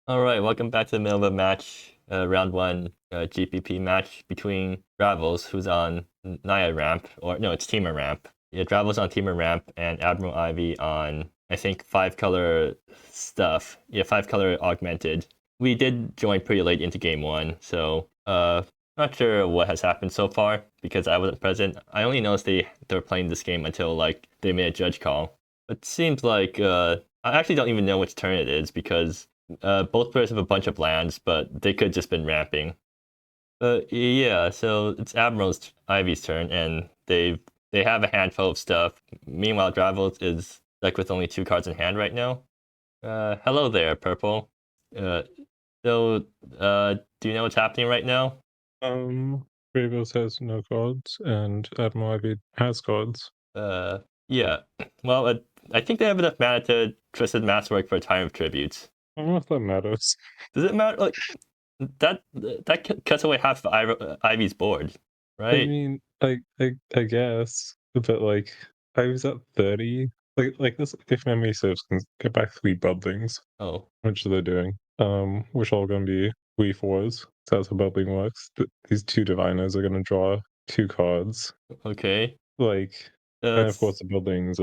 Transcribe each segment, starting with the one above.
All right, welcome back to the middle of a match, round one GPP match between Dravos, who's on Naya ramp, or no, it's Temur ramp. Yeah, Dravos on Temur ramp and Admiral Ivy on, I think, 5-color stuff. Yeah, 5-color augmented. We did join pretty late into game one, so not sure what has happened so far because I wasn't present. I only noticed they were playing this game until like they made a judge call. It seems like I actually don't even know which turn it is because both players have a bunch of lands, but they could just been ramping. But yeah, so it's Admiral's Ivy's turn, and they have a handful of stuff. Meanwhile, Dravos is like with only 2 cards in hand right now. Hello there, Purple. Uh, so, do you know what's happening right now? Um, Dravos has no cards, and Admiral Ivy has cards. Uh, yeah. Well, I think they have enough mana to Twisted Masterwork for a Time of Tributes. I don't know if that matters. Does it matter? Like that cuts away half of Ivy's board, I right? mean, I guess, but like, I was at 30. Like this, if memory serves, can get back 3 buddings, Oh, which they're doing. Which are going to be 3/4s. So that's how budding works. These 2 diviners are going to draw 2 cards. okay. Like, and of course It's the buildings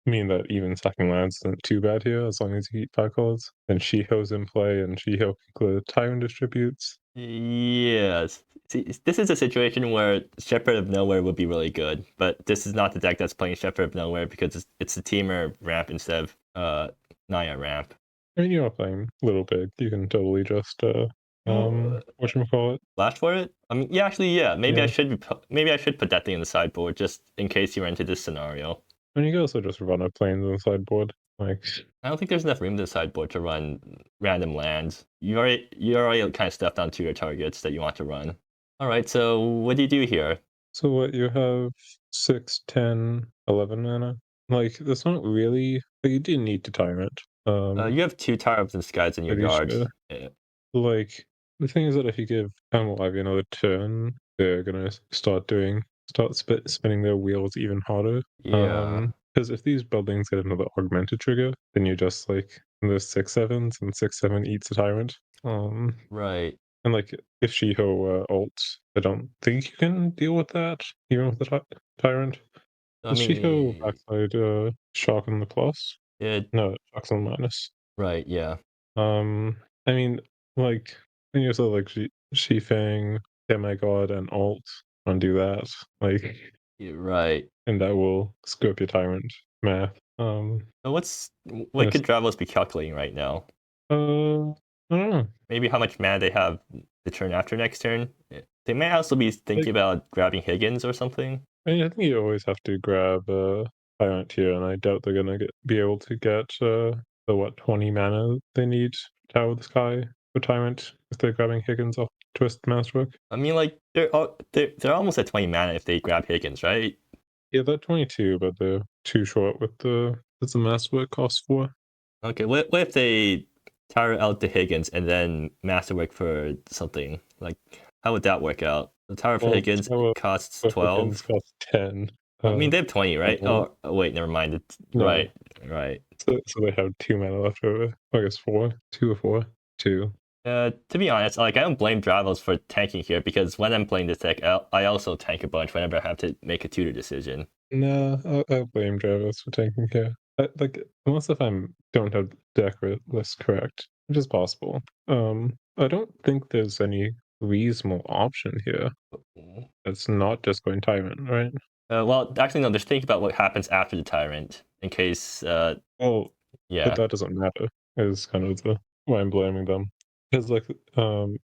mean that even stacking lands isn't too bad here as long as you keep 5 cards. And Shiho's in play, and Shiho can clear Tyrant distributes. yes. See, this is a situation where Shepherd of Nowhere would be really good, but this is not the deck that's playing Shepherd of Nowhere because it's a Teamer ramp instead of Naya ramp. I mean, you're playing Little Big. You can totally just Well, whatchamacallit. flash for it? I mean, yeah, actually, yeah. Maybe Yeah. maybe I should put that thing in the sideboard just in case you run into this scenario. And you can also just run up planes on the sideboard. Like, I don't think there's enough room in the sideboard to run random lands. You already kind of stuffed onto your targets that you want to run. All right, so what do you do here? so what, you have 6, 10, 11 mana? Like, that's not really, but you do need to Tyrant. You have 2 Tyrants and Skies in your Pretty yard. sure. Like, the thing is that if you give Animal Ivy another turn, they're gonna spinning their wheels even harder. Yeah, Because if these buildings get another augmented trigger, then you just like there's 6/7s, and 6/7 eats a tyrant. Um, right. and like if Shiho ults, I don't think you can deal with that even with the tyrant. I Does Shiho mean, backside shock on the plus? yeah, No, it shocks on the minus. right, yeah, Um, I mean, like, when you saw like Shifang, Demigod, and Alt undo that, like, you're right. and that will scope your tyrant math. So And what could Dravos be calculating right now? I don't know. Maybe how much mana they have the turn after next turn. They may also be Like, thinking about grabbing Higgins or something. I think you always have to grab tyrant here, and I doubt they're gonna be able to get the what 20 mana they need to Tower of the Sky for tyrant if they're grabbing Higgins off Twist Masterwork. I mean, like they're almost at 20 mana if they grab Higgins, right? Yeah, they're 22, but they're too short with the Masterwork cost for. Okay, what if they tire out the Higgins and then Masterwork for something? Like, how would that work out? The tower for Well, Higgins Tower costs of Higgins 12. costs 10. I mean, they have 20, right? Well, Oh, wait, never mind. It's no. right, right. So they have 2 mana left over. I guess 4. 2 or 4. 2. To be honest, like I don't blame Dravos for tanking here because when I'm playing this deck, I also tank a bunch whenever I have to make a tutor decision. Nah, I'll blame Dravos for taking care. Like, unless if I'm don't have deck list correct, which is possible. I don't think there's any reasonable option here. It's not just going Tyrant, right? Well, actually, no. Just think about what happens after the tyrant, in case. Well, but Yeah. that doesn't matter, is kind of why I'm blaming them. Because, like,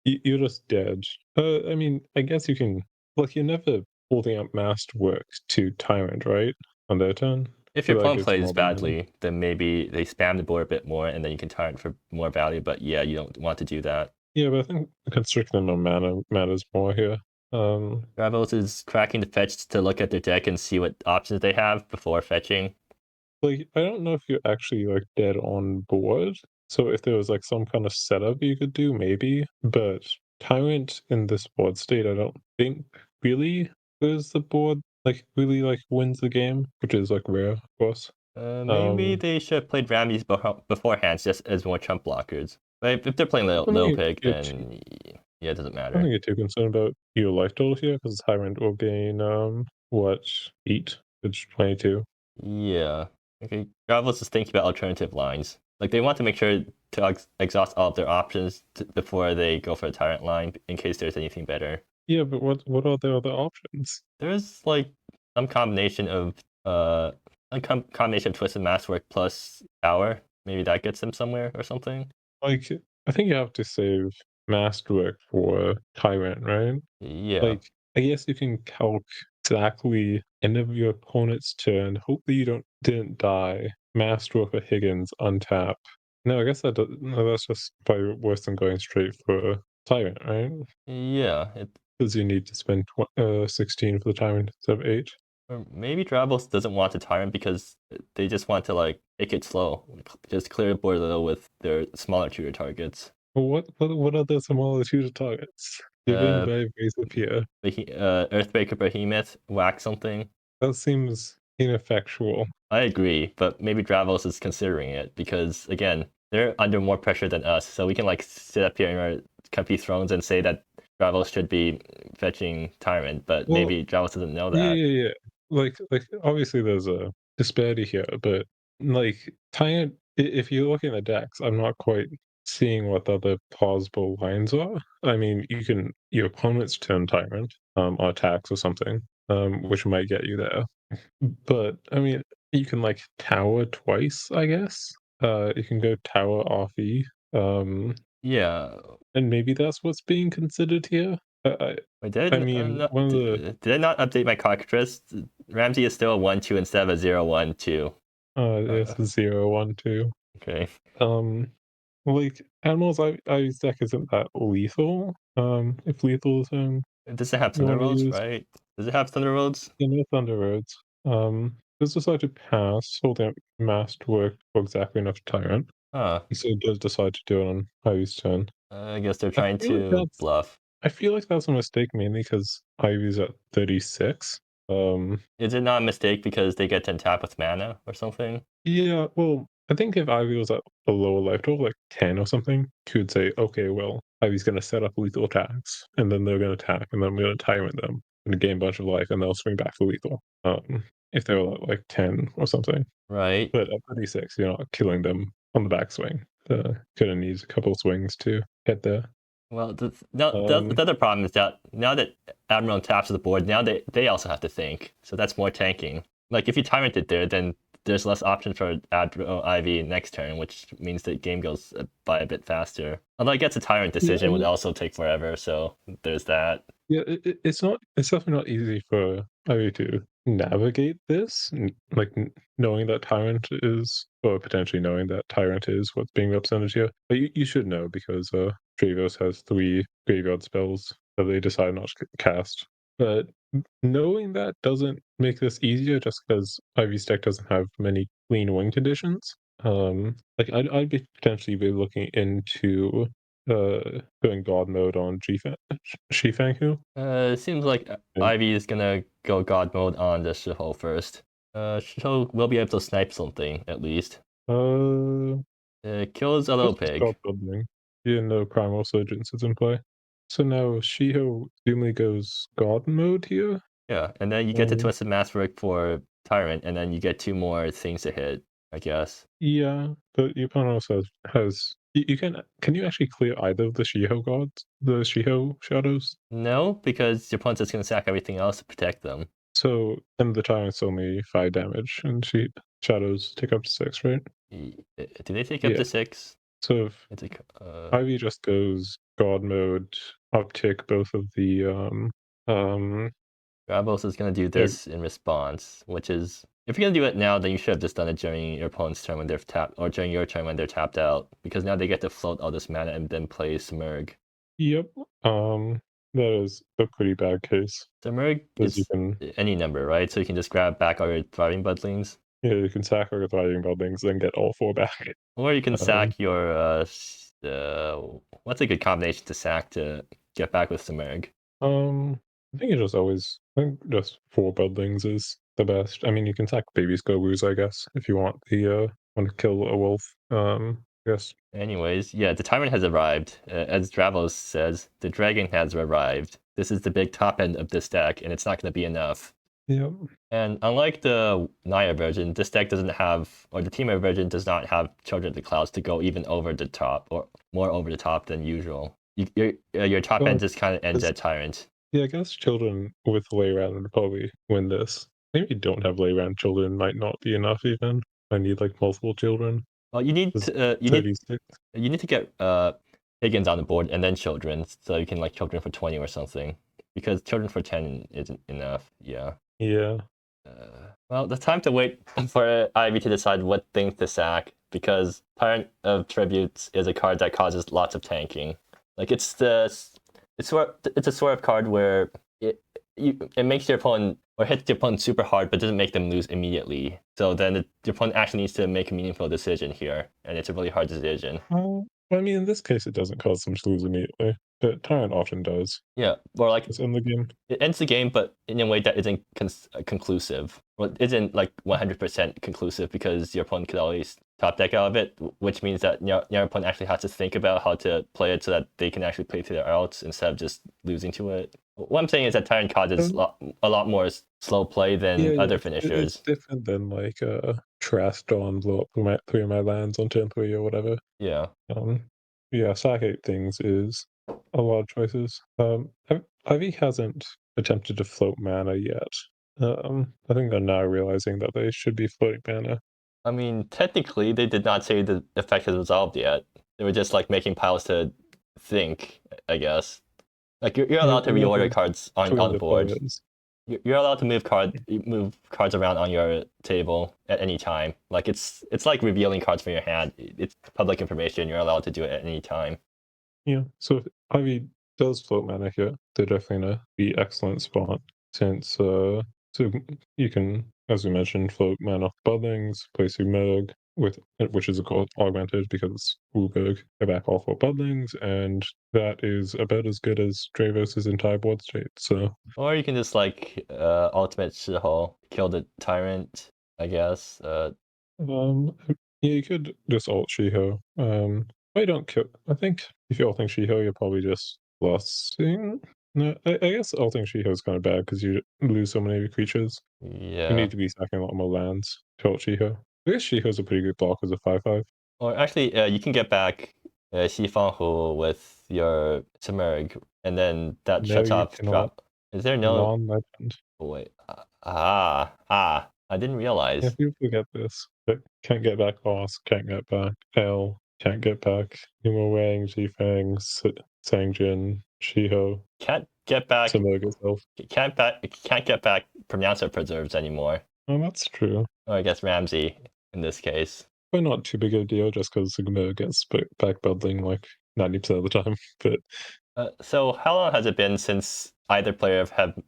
you're just dead. I mean, I guess you can, like, you're never holding up masked work to Tyrant, right? On their turn? If your So that opponent gives them plays all the mana. badly, then maybe they spam the board a bit more, and then you can tyrant for more value. But yeah, you don't want to do that. Yeah, but I think constricting them on mana matters more here. Um, Ravos is cracking the fetch to look at their deck and see what options they have before fetching. like, I don't know if you're actually, like, dead on board. So if there was, like, some kind of setup you could do, maybe. But Tyrant in this board state, I don't think really is the board, like, really, like, wins the game, which is, like, rare, of course. Maybe Um, they should have played Ramses beforehand, just as more trump blockers. But if they're playing I little don't pig, get too, then yeah, it doesn't I don't matter. get too concerned about your life total here because Tyrant will gain what 8? It's 22. Yeah. Okay. Dravos is thinking about alternative lines. Like they want to make sure to exhaust all of their options before they go for a tyrant line in case there's anything better. Yeah, but what are the other options? There's like some combination of combination of twisted masswork plus power. Maybe that gets them somewhere or something. Like, I think you have to save Masterwork for Tyrant, right? Yeah. Like, I guess you can calc exactly end of your opponent's turn. Hopefully, you didn't die. Masterwork or Higgins untap. No, I guess no, that's just probably worse than going straight for Tyrant, right? Yeah. Because you need to spend 16 for the Tyrant instead of 8. Or maybe Dravos doesn't want a tyrant because they just want to like take it slow, just clear the board a little with their smaller tutor targets. Well, what are the smaller tutor targets? You're being Uh, very evasive here. Earthbreaker Behemoth, whack something. That seems ineffectual. I agree, but maybe Dravos is considering it because again, they're under more pressure than us, so we can like sit up here in our comfy thrones and say that Dravos should be fetching Tyrant, but Well, maybe Dravos doesn't know yeah, that. yeah, yeah. Like obviously there's a disparity here, but like Tyrant, if you're looking at the decks, I'm not quite seeing what the other plausible lines are. I mean, you can your opponent's turn Tyrant, or attacks or something, which might get you there. But I mean, you can like tower twice, I guess. You can go tower off E, um, Yeah. and maybe that's what's being considered here. Wait, I mean, one of the did I not update my cartridge? Ramsey is still a 1-2 instead of a 0-1-2. it's Uh, a 0-1-2. okay. Um, like Animals Ivy's deck isn't that lethal. If lethal is Does it have you Thunder want to Roads, use, right? Does it have Thunder Roads? no Thunder Roads. Does decide to pass, holding up Masterwork for exactly enough Tyrant. Huh. So it does decide to do it on Ivy's turn. I guess they're I trying feel like to that's bluff. I feel like that's a mistake mainly because Ivy's at 36. Um, Is it not a mistake because they get to tap with mana or something? yeah, well, I think if Ivy was at a lower life total, like 10 or something, you could say, okay, well, Ivy's going to set up lethal attacks, and then they're going to attack, and then I'm going to tyrant them and gain a bunch of life, and they'll swing back for lethal. If they were at like 10 or something. Right. But at 36, you're not killing them on the backswing. Gonna need a couple swings to get there. Well, no, the Um, other problem is that now that Admiral taps the board, now they also have to think. So that's more tanking. Like if you tyrant it there, then there's less options for Admiral Ivy next turn, which means the game goes by a bit faster. Although I guess a tyrant yeah, I decision would mean, also take forever, so there's that. yeah, it's not. It's definitely not easy for Ivy to navigate this, like knowing that Tyrant is, or potentially knowing that Tyrant is what's being represented here. But you should know because Dravos has 3 graveyard spells that they decide not to cast. But knowing that doesn't make this easier, just because Ivy's deck doesn't have many clean win conditions. Like I'd be potentially be looking into going God mode on Shifanku. It seems like And, Ivy is gonna go God mode on the Shiho first. Shiho will be able to snipe something at least. uh, It kills a little just stop pig. building. Yeah, no Primal Surgeons is in play. So now Shiho presumably goes God mode here. Yeah, and then you get to Um, Twisted Masterwork for Tyrant, and then you get 2 more things to hit, I guess. yeah, but your opponent also has you can you actually clear either of the Shiho gods, the Shiho shadows? No, because your opponent's just gonna sack everything else to protect them. So and the tyrant's only 5 damage, and shadows take up to 6, right? Do they take up Yeah. to 6? So if It's like, Ivy just goes God mode, uptick both of the um Dravos is gonna do yeah, this in response, which is if you're gonna do it now, then you should have just done it during your opponent's turn when they're tapped, or during your turn when they're tapped out, because now they get to float all this mana and then play Submerg. yep. That is a pretty bad case Submerg because you is can any number, right? So you can just grab back all your thriving budlings. you can sack or thriving buildings, then get all 4 back. Or you can Um, sack your what's a good combination to sack to get back with Submerg? I think I think just 4 buildings is the best. I mean, you can sack baby Scoboos, I guess, if you want to kill a wolf. Yes. Anyways, yeah, the tyrant has arrived. As Dravos says, the dragon has arrived. This is the big top end of this deck, and it's not going to be enough. Yep. And unlike the Naya version, this deck doesn't have, or the Temur version does not have Children of the Clouds to go even over the top, or more over the top than usual. Your top end just kind of ends at Tyrant. Yeah, I guess children with Leyran would probably win this. Maybe don't have Leyran children might not be enough even. I need like multiple children. Well, you need There's to, 36. you need to get Higgins on the board and then Children, so you can like Children for 20 or something. Because Children for 10 isn't enough. Yeah. Yeah. Well, the time to wait for Ivy to decide what things to sack, because Tyrant of Tributes is a card that causes lots of tanking. Like it's a sort of card where it makes your opponent or hits your opponent super hard, but doesn't make them lose immediately. So then your opponent actually needs to make a meaningful decision here, and it's a really hard decision. I mean, in this case, it doesn't cause them to lose immediately, but Tyrant often does. Yeah, or like It's in the game. it ends the game, but in a way that isn't conclusive. Well, it isn't like 100% conclusive because your opponent could always top deck out of it, which means that your opponent actually has to think about how to play it so that they can actually play through their outs instead of just losing to it. What I'm saying is that Tyrant causes a lot more slow play than other finishers. It's different than like Trash Dawn blow up three of my lands on turn 3 or whatever. Yeah. Yeah, sack 8 things is a lot of choices. Ivy hasn't attempted to float mana yet. I think they're now realizing that they should be floating mana. I mean, technically, they did not say the effect has resolved yet. They were just like making piles to think, I guess. Like you're allowed to reorder cards on the board. You're allowed to move cards around on your table at any time. Like it's like revealing cards from your hand. It's public information. You're allowed to do it at any time. Yeah. So if Ivy does float mana here, they're definitely in a be excellent spot since so you can, as we mentioned, float mana off Budlings, play through Merg which is of course augmented because it's Wooburg, go back all 4 Budlings, and that is about as good as Dravos' entire board state. So or you can just like ultimate Shihol, kill the tyrant, I guess. yeah, you could just ult Shiho. I don't kill. I think if you're ulting Shiho, you're probably just lossing. No, I guess ulting Shiho is kind of bad because you lose so many of your creatures. Yeah. You need to be sacking a lot more lands to ult Shiho. I guess Shiho's a pretty good block as a 5/5. Or actually, you can get back Shifanhu with your Temurg, and then that shuts off drop. Is there no non-legend? Oh, wait. I didn't realize. Yeah, people forget this. But can't get back Boss, can't get back L, can't get back Nemo Wang, Zifang, Sangjin, Shiho. Can't get back. Temurg itself. Can't get back Pronouncer Preserves anymore. Oh, that's true. Or I guess Ramsey in this case. But not too big of a deal just because Sigma gets back bubbling like 90% of the time. But so how long has it been since either player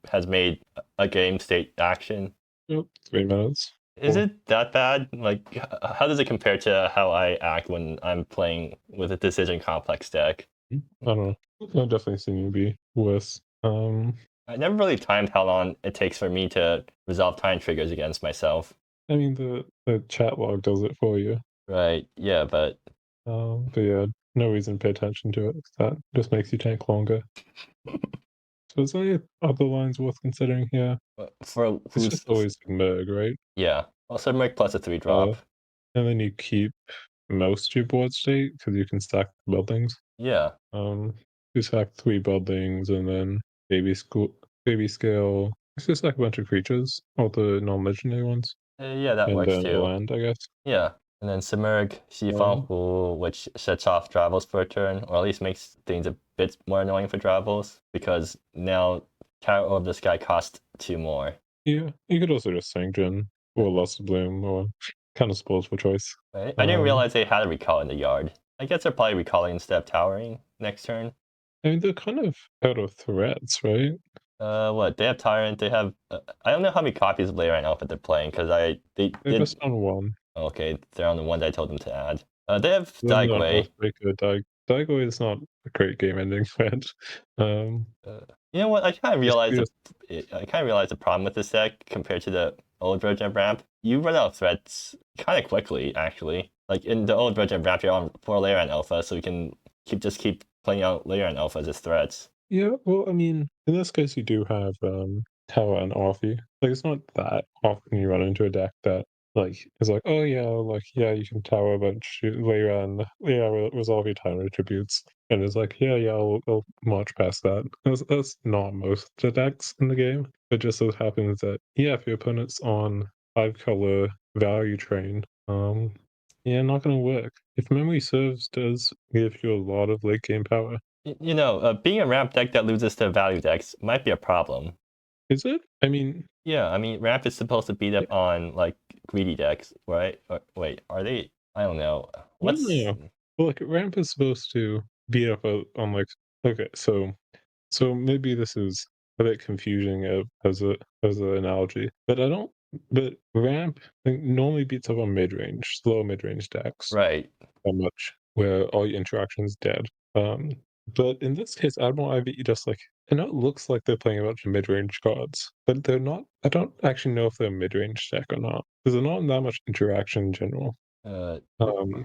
has made a game state action? 3 minutes. Is it that bad? Like, how does it compare to how I act when I'm playing with a decision complex deck? I don't know. I've definitely seen you be worse. I never really timed how long it takes for me to resolve time triggers against myself. I mean, the chat log does it for you. Right, yeah, but yeah, no reason to pay attention to it. That just makes you tank longer. So is there any other lines worth considering here? For it's just always Merg, right? Yeah. Also Merg plus a 3-drop. And then you keep most of your board state because you can stack buildings. Yeah. You stack 3 buildings and then baby scale. It's just like a bunch of creatures, all the non-legendary ones. Yeah, that and works then too. Land, I guess. Yeah. And then Simurg, Shifanhu, which sets off Dravos for a turn, or at least makes things a bit more annoying for Dravos, because now Tower of the Sky costs 2 more. Yeah, you could also just Sangjin, or Lost Bloom, or kind of spoils for choice. I didn't realize they had a recall in the yard. I guess they're probably recalling instead of towering next turn. I mean, they're kind of out of threats, right? What? They have Tyrant, they have... I don't know how many copies of Leyran Outfit they're playing, because they're just on 1. Okay, they're on the one that I told them to add. They have Daigwei. Daigwei is not a great game ending threat. You know what? I kind of Just realized curious. the problem with this deck compared to the old version of ramp. You run out of threats kind of quickly, actually. Like in the old version of ramp, you're on 4 layer and alpha, so you can keep playing out layer and alphas as threats. Yeah, well, I mean, in this case, you do have Tower and Orphe. Like, it's not that often you run into a deck that like is like, oh yeah, like yeah, you can tower, but shoot later on, yeah, resolve your time attributes, and it's like, yeah, I'll march past that. That's not most of the decks in the game. It just so happens that yeah, if your opponent's on 5 color value train, yeah, not gonna work. If memory serves, does give you a lot of late game power. Being a ramp deck that loses to value decks might be a problem. Is it? I mean, Yeah, I mean, ramp is supposed to beat up on like greedy decks, right? Wait, are they? I don't know. I don't What's know. Well, like ramp is supposed to be up on like okay, so maybe this is a bit confusing as an analogy, but I don't. But ramp like, normally beats up on mid range, slow mid range decks right? that much, where all your interactions dead. Um, but in this case, Admiral Ivy just like I know it looks like they're playing a bunch of mid range cards, but they're not. I don't actually know if they're a mid range deck or not because they're not that much interaction in general. Uh, Um,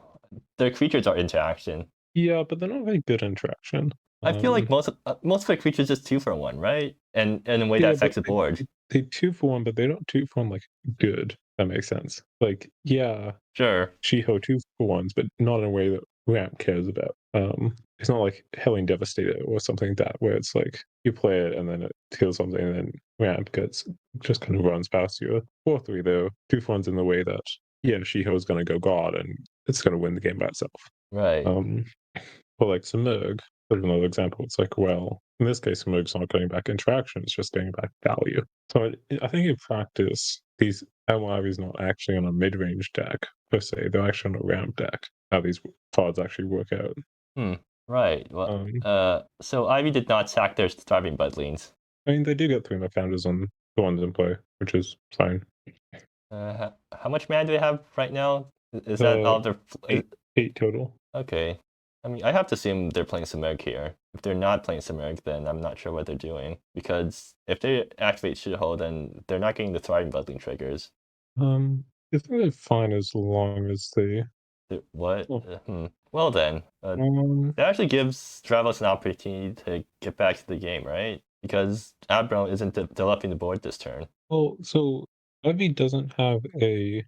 their creatures are interaction. Yeah, but they're not very good interaction. I feel like Um, most of the creatures just 2 for 1, right? And in a way that yeah, but affects the board. they 2 for 1, but they don't 2 for 1 like good. That makes sense. Like, yeah, Sure. Shiho 2 for 1s, but not in a way that Ramp cares about. It's not like Helling Devastator or something like that, where it's like you play it and then it kills something, and then Ramp gets just kind of runs past you. 4/3 though, 2 for 1s in the way that yeah, Shiho is going to go God and it's going to win the game by itself. Right. Um, But like Samurg, there's another example. It's like, well, in this case, Samurg's not getting back interaction; it's just getting back value. So I think in practice, these LRs not actually on a mid-range deck per se; they're actually on a ramp deck. How these cards actually work out. Hmm. Right. Well. Um, So Ivy did not sack their starving budlings. I mean, they do get 3 founders on the ones in play, which is fine. How much mana do they have right now? Is that Uh, all their? eight, 8 total. Okay. I mean, I have to assume they're playing Submerg here. If they're not playing Submerg, then I'm not sure what they're doing. Because if they activate Shithole, then they're not getting the Thriving Buddling triggers. I think they're fine as long as they. What? Oh, Well then, um, that actually gives Dravos an opportunity to get back to the game, right? Because Abro isn't developing the board this turn. well, so Ivy doesn't have a.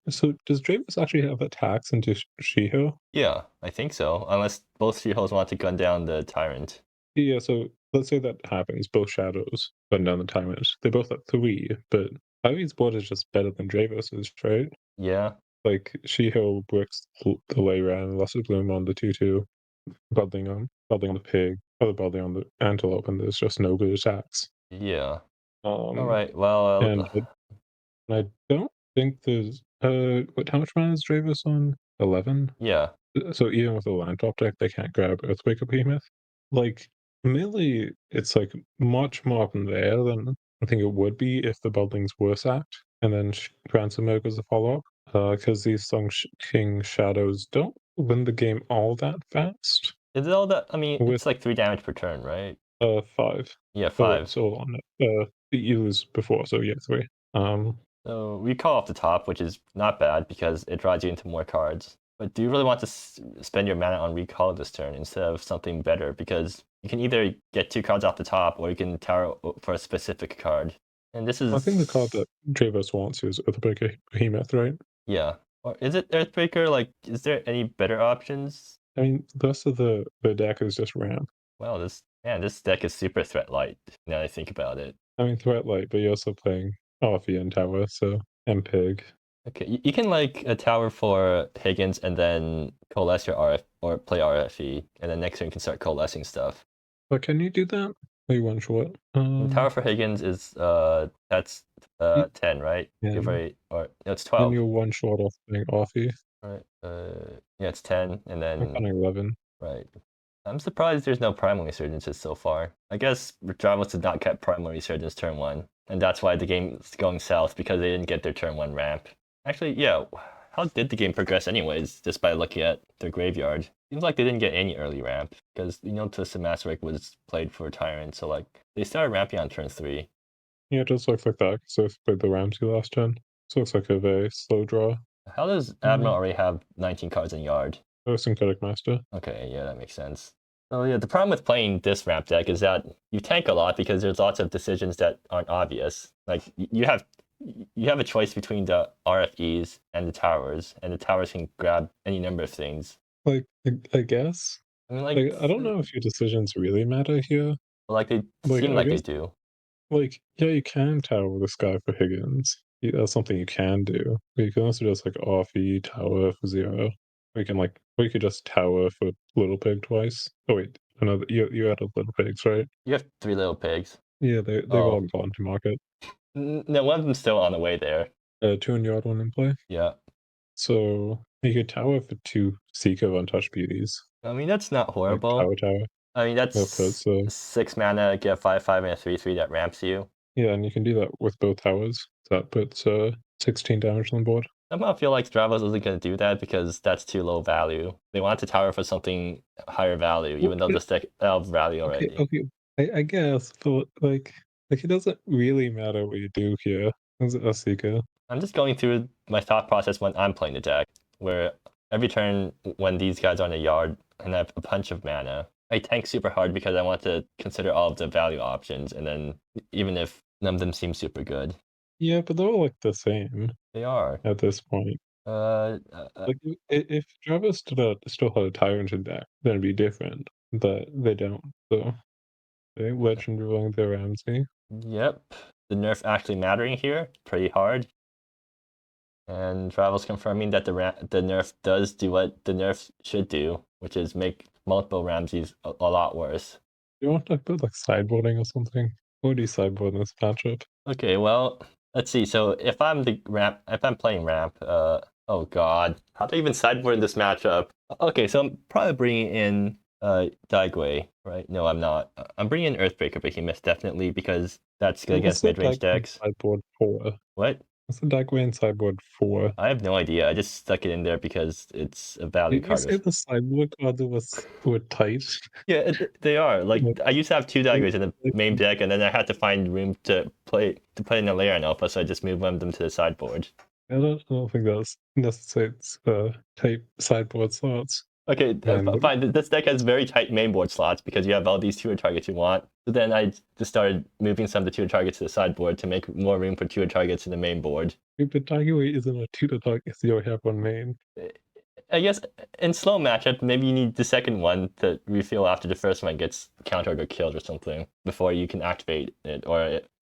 So does Dravos actually have attacks into Shiho? Yeah, I think so. Unless both Shiholes want to gun down the Tyrant. Yeah, so let's say that happens. Both shadows run down the timers. They both have 3, but Ivy's board is just better than Dravos's, right? Yeah, Like Shiho bricks the way around, Lesser Bloom on the 2/2, building on the pig, other building on the antelope, and there's just no good attacks. yeah. All Um, right. Well, and I don't think there's how much mana is Dravos on? 11? yeah. So even with a land drop deck, they can't grab Earthquake or Behemoth. Like, mainly, it's like much more up in the air than I think it would be if the Buddlings were sacked, and then Ransom Oak as a follow up. Because these King Shadows don't win the game all that fast. Is it all that? I mean, With it's like 3 damage per turn, right? 5. Yeah, Oh wait, 5. so hold on. You lose before, so yeah, 3. So we call off the top, which is not bad because it draws you into more cards. But do you really want to spend your mana on recall this turn instead of something better? Because you can either get 2 cards off the top or you can tower for a specific card. And this I think the card is, that Dravos wants is Earthquake Behemoth, right? yeah. Or is it Earthbreaker? Like, is there any better options? I mean, the rest of the deck is just ramp. Well, this deck is super threat light. Now that I think about it. I mean, Threat Light, but you're also playing Orphe and Tower, so and Pig. Okay, you can like a tower for Higgins and then coalesce your RF or play RFE, and then next turn you can start coalescing stuff. But can you do that? Are you one short? And tower for Higgins is that's You 10, right? You're can. very or no, it's Then 12. you're one short off playing Orphe. Right. Yeah, it's 10, and I'm then kind of 11. right. I'm surprised there's no primal resurgences so far. I guess Dravos did not get primal resurgence turn 1, and that's why the game is going south because they didn't get their turn 1 ramp. Actually, yeah. how did the game progress anyways, just by looking at their graveyard? Seems like they didn't get any early ramp, because, Twisted Masterwork was played for Tyrant, so, like, they started ramping on turn 3. Yeah, it just looks like that, so I played the Ramsey last turn. So it looks like a very slow draw. How does Admiral already have 19 cards in Yard? Oh, Synthetic Master. Okay, yeah, that makes sense. So yeah, the problem with playing this ramp deck is that you tank a lot because there's lots of decisions that aren't obvious. Like, you have a choice between the RFEs and the towers, and the towers can grab any number of things. Like, I guess. I mean, Like, I don't know if your decisions really matter here. they Like, seem I like they guess, do. like, yeah, you can tower this guy for Higgins. That's something you can do. But you can also just like RFE tower for 0. Or you could just tower for Little Pig twice. Oh wait, another you added Little Pigs, right? You have 3 little pigs. Yeah, they've Oh, all gone to market. no, one of them's still on the way there. 2 in Yard, 1 in play. Yeah. So you could tower for 2 Seeker Untouched Beauties. I mean, that's not Like horrible. tower. I mean, That that's puts 6 mana, get 5/5 and a 3/3 that ramps you. yeah, and you can do that with both towers. That puts 16 damage on the board. Somehow I feel like Dravos isn't going to do that because that's too low value. They want to tower for something higher value, even though this deck have value already. Okay, I guess, but it doesn't really matter what you do here as a Seeker. I'm just going through my thought process when I'm playing the deck, where every turn when these guys are in the yard and I have a bunch of mana, I tank super hard because I want to consider all of the value options, and then even if none of them seem super good. Yeah, but they're all like the same They are. at this point. Like if Dravos still had a Tyrant in deck, then it'd be different. But they don't. So they legend ruling their Ramsey. Yep. The nerf actually mattering here, pretty hard. And Dravos confirming that the nerf does do what the nerf should do, which is make multiple Ramses a lot worse. You want to put like sideboarding or something? What do you sideboard in this matchup? Okay, well, let's see. So if I'm playing ramp, oh god, how do I even sideboard in this matchup? Okay, so I'm probably bringing in Daigui, right? No, I'm not. I'm bringing in Earthbreaker Behemoth definitely because that's good against mid-range decks. Sideboard 4. What? What's the Daigui in sideboard 4? I have no idea. I just stuck it in there because it's a value Did you card. say the sideboard cards were tight? Yeah, they are. Like, I used to have 2 Daiguis in the main deck, and then I had to find room to put in a layer on Alpha, so I just moved one of them to the sideboard. I don't think that necessitates tight sideboard slots. Okay, fine. This deck has very tight mainboard slots because you have all these tutor targets you want. So then I just started moving some of the tutor targets to the sideboard to make more room for tutor targets in the main board. But Daigui isn't a tutor target, so you only have one main. I guess in slow matchup, maybe you need the second one to refill after the first one gets countered or killed or something before you can activate it.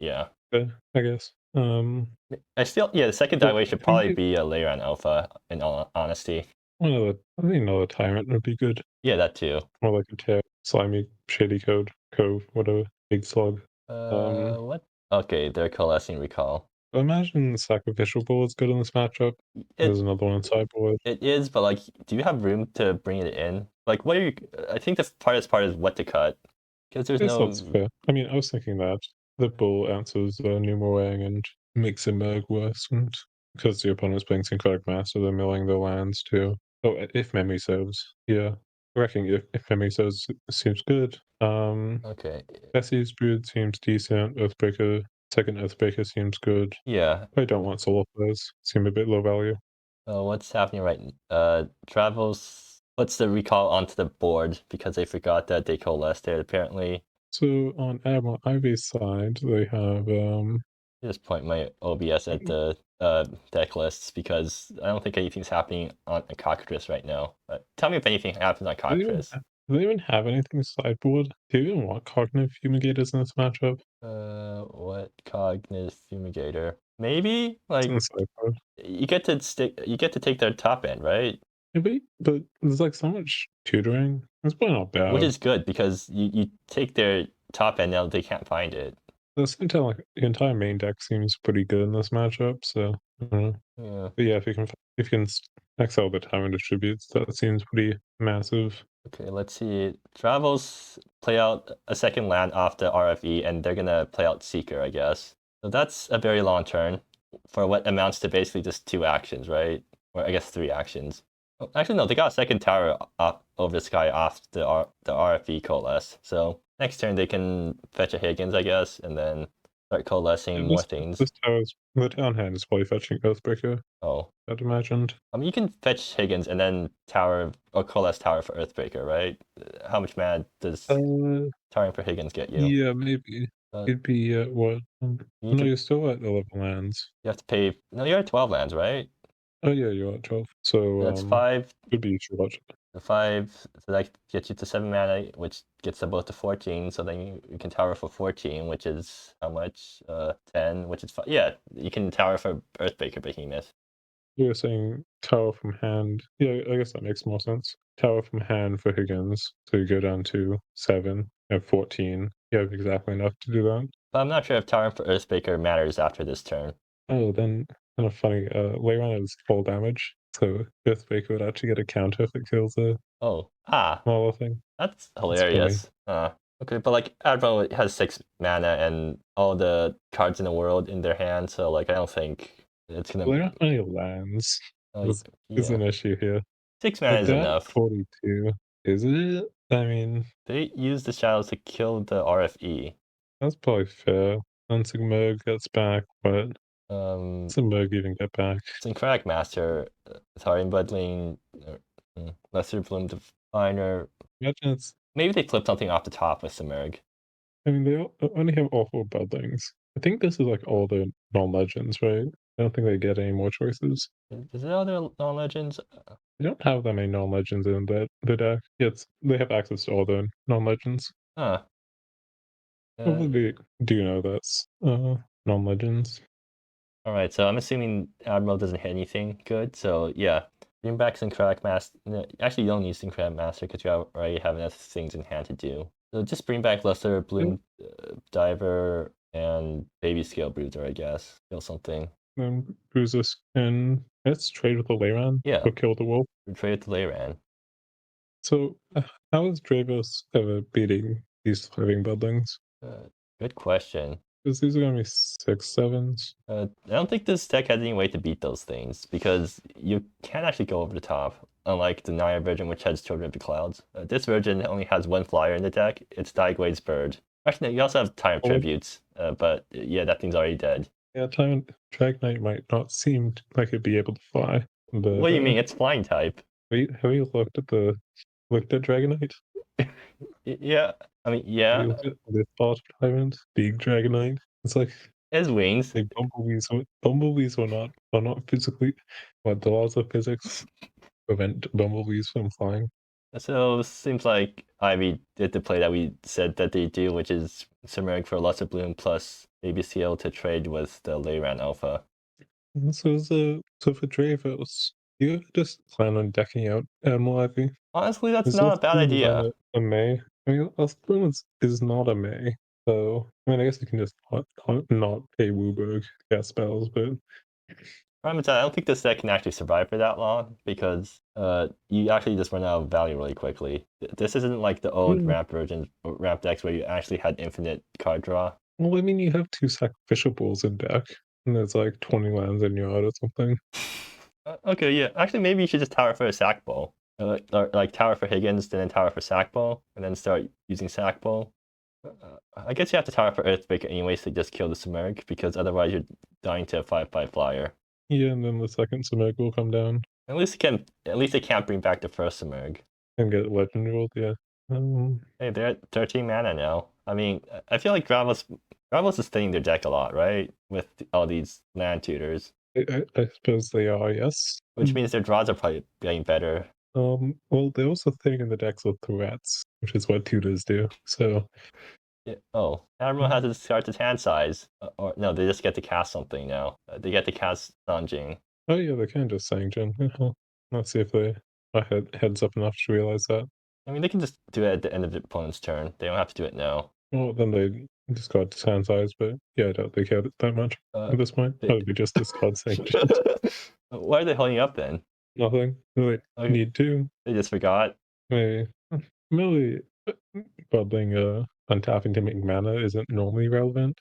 Yeah. I guess. The second Daigui should probably be a layer on Alpha, in all honesty. I think another Tyrant would be good. Yeah, that too. Or like a tear, slimy, shady cove, whatever, big slug. What? Okay, they're coalescing recall. I imagine the Sacrificial Bull is good in this matchup. There's another one in sideboard. It is, but like, do you have room to bring it in? Like, what are you? I think the hardest part is what to cut, because there's no. That's fair. I mean, I was thinking that the Bull answers Numerang and makes Immerg worse, and because the opponent's playing Synthetic Master, they're milling their lands too. Oh, if memory serves, yeah. I reckon if memory serves, it seems good. Okay. Bessie's Brood seems decent. Second Earthbreaker seems good. Yeah. I don't want Solar Flares. Seem a bit low value. What's happening right now? Dravos puts the recall onto the board because they forgot that they coalesced it, apparently. So on Admiral Ivy's side, they have Just point my OBS at the deck lists because I don't think anything's happening on a Cockatrice right now. But tell me if anything happens on Cockatrice. Do they even have anything sideboard? Do you even want Cognitive Fumigators in this matchup? What Cognitive Fumigator? Maybe like It's in sideboard. you get to take their top end, right? Maybe, but there's like so much tutoring. It's probably not bad. Which is good because you take their top end now they can't find it. At the same time, like the entire main deck seems pretty good in this matchup. So I don't know. Yeah. But yeah, if you can excel the time and distributes, that seems pretty massive. Okay, let's see. Dravos play out a second land off the RFE, and they're gonna play out Seeker, I guess. So that's a very long turn for what amounts to basically just 2 actions, right? or I guess 3 actions. Oh, actually, no, they got a second tower over the sky off the RFE coalesce. So next turn they can fetch a Higgins, I guess, and then start coalescing more things. This tower's the town hand is probably fetching Earthbreaker, Oh, I'd imagined. I mean, you can fetch Higgins and then tower or coalesce tower for Earthbreaker, right? How much mana does towering for Higgins get you? Yeah, maybe. It'd be what? You No, could, you're still at 11 lands. you have to pay. No, you're at 12 lands, right? Oh yeah, you're at 12. So That's 5. could be too much. The 5, so that gets you to 7 mana, which gets them both to 14. So then you can tower for 14, which is how much? 10, which is 5. Yeah, you can tower for Earthbreaker Behemoth. You were saying tower from hand. Yeah, I guess that makes more sense. Tower from hand for Higgins. So you go down to 7 and 14. You have exactly enough to do that. But I'm not sure if towering for Earthbreaker matters after this turn. Oh, then kind of funny. Leyron is full damage, so Earthbreaker would actually get a counter if it kills a Oh, smaller thing. that's funny. hilarious. Okay, but like Admiral has 6 mana and all the cards in the world in their hand, so like I don't think it's gonna. Leyron only lands is Yeah, an issue here. 6 mana But is they're at enough. 42. Is it? I mean, They use the shadows to kill the RFE. that's probably fair. Once Merg gets back, but Merg even get back? Syncratic Master, Tharian Bundling, Lesser Bloom Diviner. Imagine it's. Maybe they flip something off the top with Submerg. I mean, they only have awful buddings. I think this is like all the non-legends, right? I don't think they get any more choices. Is there other non-legends? They don't have that many non-legends in the deck. Yet they have access to all the non-legends. Huh. Probably do know that's non-legends. Alright, so I'm assuming Admiral doesn't hit anything good, so yeah. Bring back Syncratic Master. No, actually, you don't need Syncratic Master because you already have enough things in hand to do. So just bring back Lesser Bloom Diver and Baby Scale Bruiser, I guess. Kill something. Then Bruiser can let's trade with the Leyran. Yeah. Or kill the wolf. Trade with the Leyran. So how is Dravos ever beating these living buildings? Good question. Because these are gonna be 6/7s. I don't think this deck has any way to beat those things because you can't actually go over the top. Unlike the Naya version, which has Children of the Clouds, this version only has 1 flyer in the deck. It's Daigwade's Bird. Actually, no, you also have Time Tributes, but yeah, that thing's already dead. Yeah, Time Dragonite might not seem like it'd be able to fly. But, What do you mean? It's flying type. Have you looked at Dragonite? Yeah, I mean, yeah. Have you looked at this part of Tyrant? Big Dragonite. It's like It's wings. like bumblebees are not physically, but the laws of physics prevent bumblebees from flying. So it seems like Ivy did the play that we said that they do, which is Submerg for Lesser Bloom plus Baby Seal to trade with the Leyran Alpha. So for Dravos, you just plan on decking out Admiral Ivy? Honestly, that's not a bad idea. A May. I mean, Lesser Bloom is not a May. So I mean, I guess you can just not pay Wooburg to cast spells, but Problem is, I don't think this deck can actually survive for that long because you actually just run out of value really quickly. This isn't like the old ramp version, ramp decks where you actually had infinite card draw. Well, I mean, you have 2 sacrificial balls in deck, and there's like 20 lands in your out or something. Okay, yeah. Actually, maybe you should just tower for a sack ball. Or, like tower for Higgins, then tower for sack ball, and then start using sack ball. I guess you have to tower for Earthbreaker anyways to just kill the Submerg, because otherwise you're dying to a 5/5 flyer. Yeah, and then the second Submerg will come down. At least they can't bring back the first Submerg. And get legend rolled, yeah. Hey, they're at 13 mana now. I mean, I feel like Dravos is thinning their deck a lot, right? With all these land tutors. I suppose they are, yes. Which means their draws are probably getting better. Well, they're also thinning the decks with threats, which is what tutors do, so... Yeah. Oh, Admiral has to discard its hand size. Or no, they just get to cast something now. They get to cast Sanjing. Oh yeah, they can just Sanjin. Let's see if they are heads up enough to realize that. I mean, they can just do it at the end of the opponent's turn. They don't have to do it now. Well, then they discard its hand size, but yeah, I doubt they care that much at this point. They just discard Sanjin. Why are they holding up then? Nothing. They need to. They just forgot. Maybe. Really, bubbling untapping to make mana isn't normally relevant.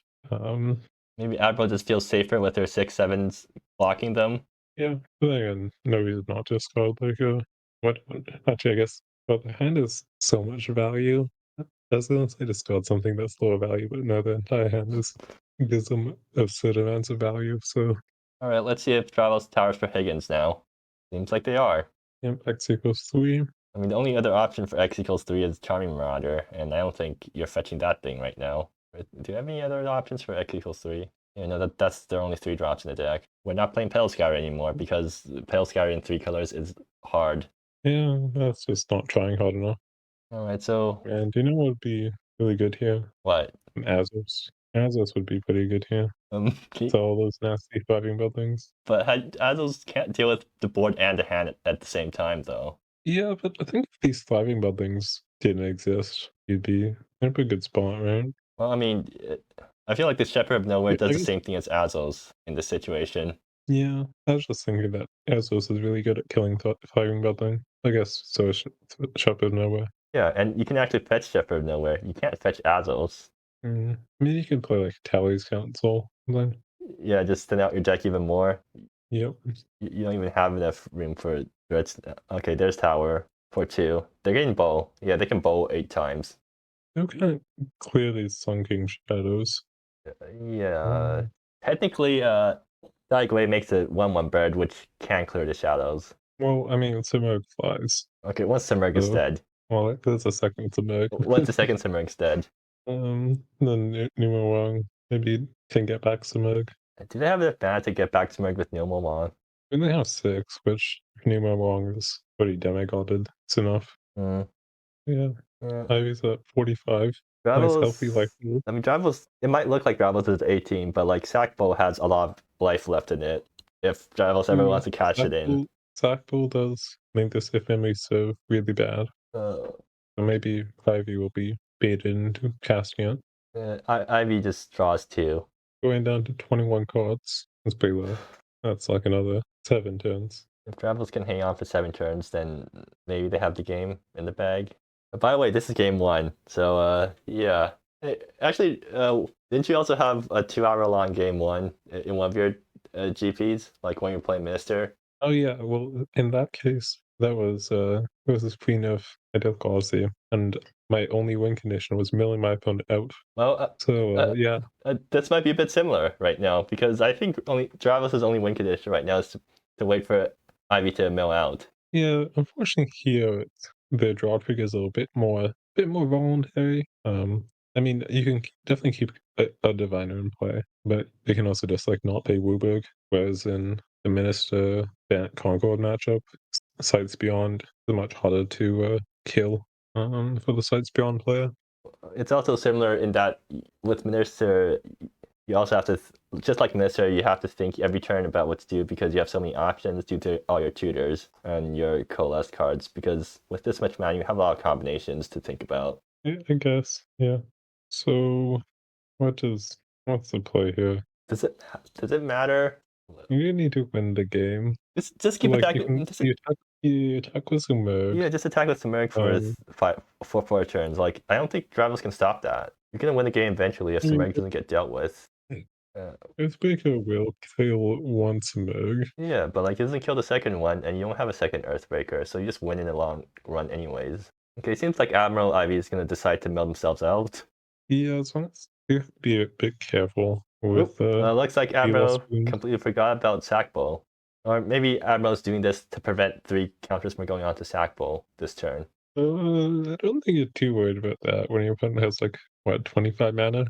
Maybe Admiral just feels safer with their 6/7s blocking them. Yeah, but then again, no reason not to discard like what actually I guess but the hand is so much value. Doesn't say discard something that's lower value, but no, the entire hand is gives them absurd amounts of value. So All right, let's see if Dravos towers for Higgins now. Seems like they are. X equals 3. I mean, the only other option for X equals 3 is Charming Marauder, and I don't think you're fetching that thing right now. Do you have any other options for X equals 3? You know, that's there are only 3 drops in the deck. We're not playing Pale Scour anymore because Pale Scour in 3 colors is hard. Yeah, that's just not trying hard enough. Alright, so And you know what would be really good here? what? An Azos. Azos would be pretty good here. Can So all those nasty fighting buildings. but Adels can't deal with the board and the hand at the same time, though. Yeah, but I think if these thriving buildings didn't exist, you'd be in a pretty good spot, right? Well, I mean, I feel like the Shepherd of Nowhere Yeah, does I the guess. same thing as Azos in this situation. Yeah, I was just thinking that Azos is really good at killing thriving building. I guess so. Shepherd nowhere. Yeah, and you can actually fetch Shepherd of Nowhere. You can't fetch Azos. Maybe you can play like Tally's Council. Then. Yeah, just thin out your deck even more. Yep. You don't even have enough room for threats. Okay, there's Tower for 2. They're getting bowl. Yeah, they can bowl 8 times. How can I clear these Sunking Shadows? Yeah. Um, Technically, Dai makes a 1/1 bird, which can clear the shadows. well, I mean, Simurg flies. Okay, once Simurg is So, dead. well, there's a second Simurg. Once the second Simurg's dead. Then Nemo Wang maybe can get back Simurg. Do they have enough mana to get back Simurg with no Momon? We only have 6, which Nemo Wang is pretty demigodded. It's enough. Hmm. Yeah. Yeah. Ivy's at 45. Nice healthy life. Dravos, I mean, Dravos, it might look like Dravos is 18, but like Sackbow has a lot of life left in it if Dravos ever wants to cash it in. Sackbull does make this if memory so really bad. Uh, So maybe Ivy will be baited into casting it. Ivy just draws 2. Going down to 21 cards. That's pretty low. That's like another 7 turns. If Dravos can hang on for 7 turns, then maybe they have the game in the bag. By the way, this is game 1, so yeah. Hey, actually, didn't you also have a 2-hour long game 1 in one of your GPs, like when you're playing Minister? Oh yeah, well in that case, that was it was this pre-nerf identical Odyssey, and my only win condition was milling my opponent out. Well, So yeah. this might be a bit similar right now because I think only Dravos' only win condition right now is to wait for Ivy to mill out. Yeah, unfortunately here the draw trigger is a little bit more voluntary. I mean you can definitely keep a diviner in play, but you can also just like not pay Wooburg, whereas in the Minister Bennett Concord matchup, Sights Beyond is much harder to kill for the Sights Beyond player. It's also similar in that with Minister, you also have to, just like Minister, you have to think every turn about what to do because you have so many options due to all your tutors and your coalesced cards. Because with this much mana, you have a lot of combinations to think about. Yeah, I guess. Yeah. So what's the play here? Does it matter? You need to win the game. Just keep Like attacking. you attack with some mode. Yeah, just attack with Temur for 4 turns. Like I don't think Dravos can stop that. You're gonna win the game eventually if I mean, Temur doesn't get dealt with. Earthbreaker will kill one Smurg. Yeah, but like it doesn't kill the second one, and you don't have a second Earthbreaker, so you just win in the long run anyways. Okay, seems like Admiral Ivy is gonna decide to mill themselves out. Yeah, as long as you have to be a bit careful with Looks like Velos Admiral Wound. completely forgot about Sackbow. Or maybe Admiral's doing this to prevent 3 counters from going on to Sackbow this turn. I don't think you're too worried about that when your opponent has like what 25 mana.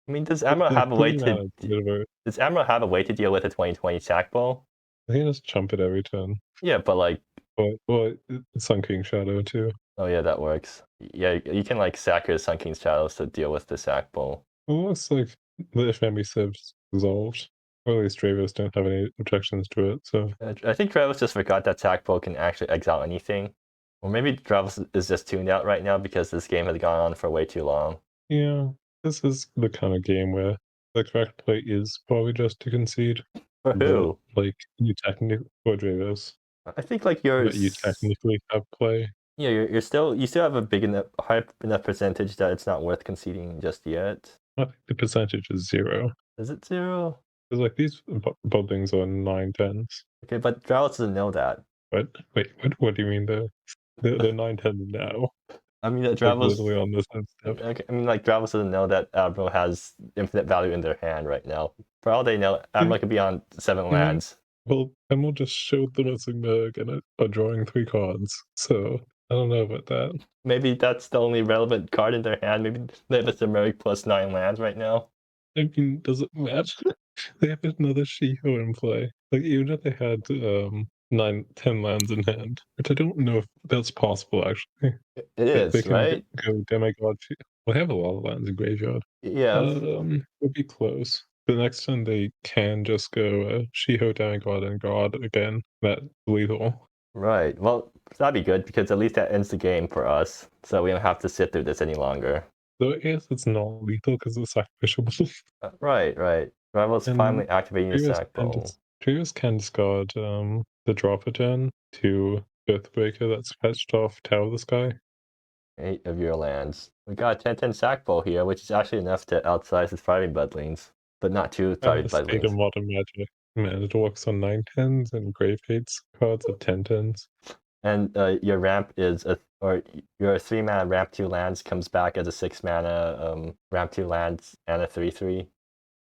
I mean, does Admiral Like have a way 30 to mana is a bit of a. does Admiral have a way to deal with a 2020 Sackbow? I think just chump it every turn. Yeah, but like, But well, it's Sun King Shadow too. oh yeah, that works. Yeah, you can like sack your Sun King's Shadows to deal with the Sackbow. Well, looks like the family Sibs resolved. Or at least Dravos don't have any objections to it. So I think Dravos just forgot that Sackbow can actually exile anything. Or maybe Dravos is just tuned out right now because this game has gone on for way too long. yeah, this is the kind of game where the correct play is probably just to concede. For who? But like you technically for Dravos, I think like you're but you technically have play. yeah, you still have a big enough high enough percentage that it's not worth conceding just yet. I think the percentage is 0. Is it 0? Because like these buildings are 9 10s. Okay, but Dravos doesn't know that. What? Wait, what do you mean the 9-10 now? I mean, Like Dravos. literally on this step. Okay, I mean, like Dravos doesn't know that Admiral has infinite value in their hand right now. For all they know, Yeah, Admiral could be on 7 I mean, lands. well, Emil just showed the missing Merg and are drawing 3 cards, so I don't know about that. Maybe that's the only relevant card in their hand. Maybe they have a Temur plus 9 lands right now. I mean, does it matter? They have another Shiho in play. Like, even if they had 9-10 lands in hand, which I don't know if that's possible actually. It They is, can right? go Demigod. Well, they have a lot of lands in graveyard. Yeah, Would be close. The next turn they can just go Shiho Demigod and God again. That's lethal. right. Well, that'd be good because at least that ends the game for us. So we don't have to sit through this any longer. So I guess it's not lethal because it's sacrificial. Right, right. Rivals And finally activating the sack bowl. Triggers can discard the drop return to Earthbreaker that's fetched off Tower of the Sky. 8 of your lands. We got a 10/10 sack bowl here, which is actually enough to outsize his thriving budlings, but not two And thriving the state of budlings. modern magic. Man, it works on 9-10s and grave hates cards of 10-10s. And your ramp is or your 3-mana ramp 2 lands comes back as a 6-mana ramp 2 lands and a 3/3.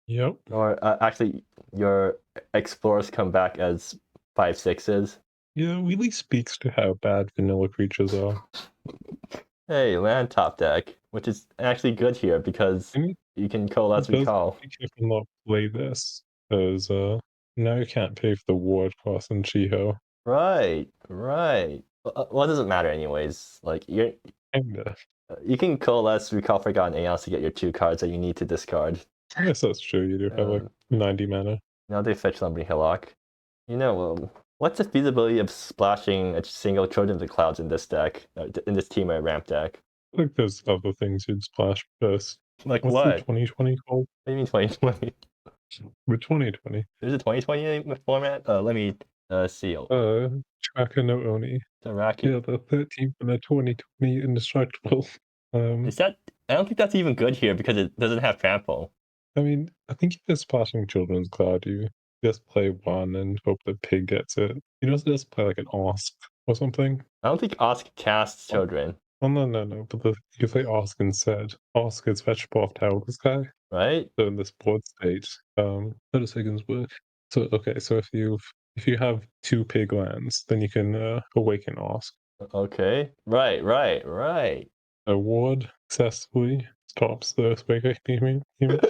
Yep. Or actually, your explorers come back as 5/6s. Yeah, really speaks to how bad vanilla creatures are. Hey, land top deck, which is actually good here because I mean, you can coalesce it does recall. be careful not to play this, because now you can't pay for the ward cost in Shiho. Right, right. Well, it doesn't matter anyways. Like Kinda. you can coalesce recall forgotten aeons to get your 2 cards that you need to discard. I guess that's true, you do have like 90 mana. Now they fetch Lumbering Hillock. You know, what's the feasibility of splashing a single Children of the Clouds in this deck, in this team or ramp deck? I think there's other things you'd splash first. Like What's the what? 2020 called? What do you mean 2020? With 2020. There's a 2020 format? Let me see. Tracker no Oni. The racket. Yeah, the 13th and the 2020 indestructible. Is that? I don't think that's even good here because it doesn't have trample. I mean, I think if you're splashing Children's Cloud, you just play one and hope the pig gets it. You don't just play like an Ask or something. I don't think Osk casts Children, Oh, no. But you play Ask instead. Ask is fetchable off Tower of the Sky. right? So in this board state, how does Higgins work? So okay, so if you have 2 pig lands, then you can awaken Ask. Okay. Right. A ward successfully stops the Earthbreaker image.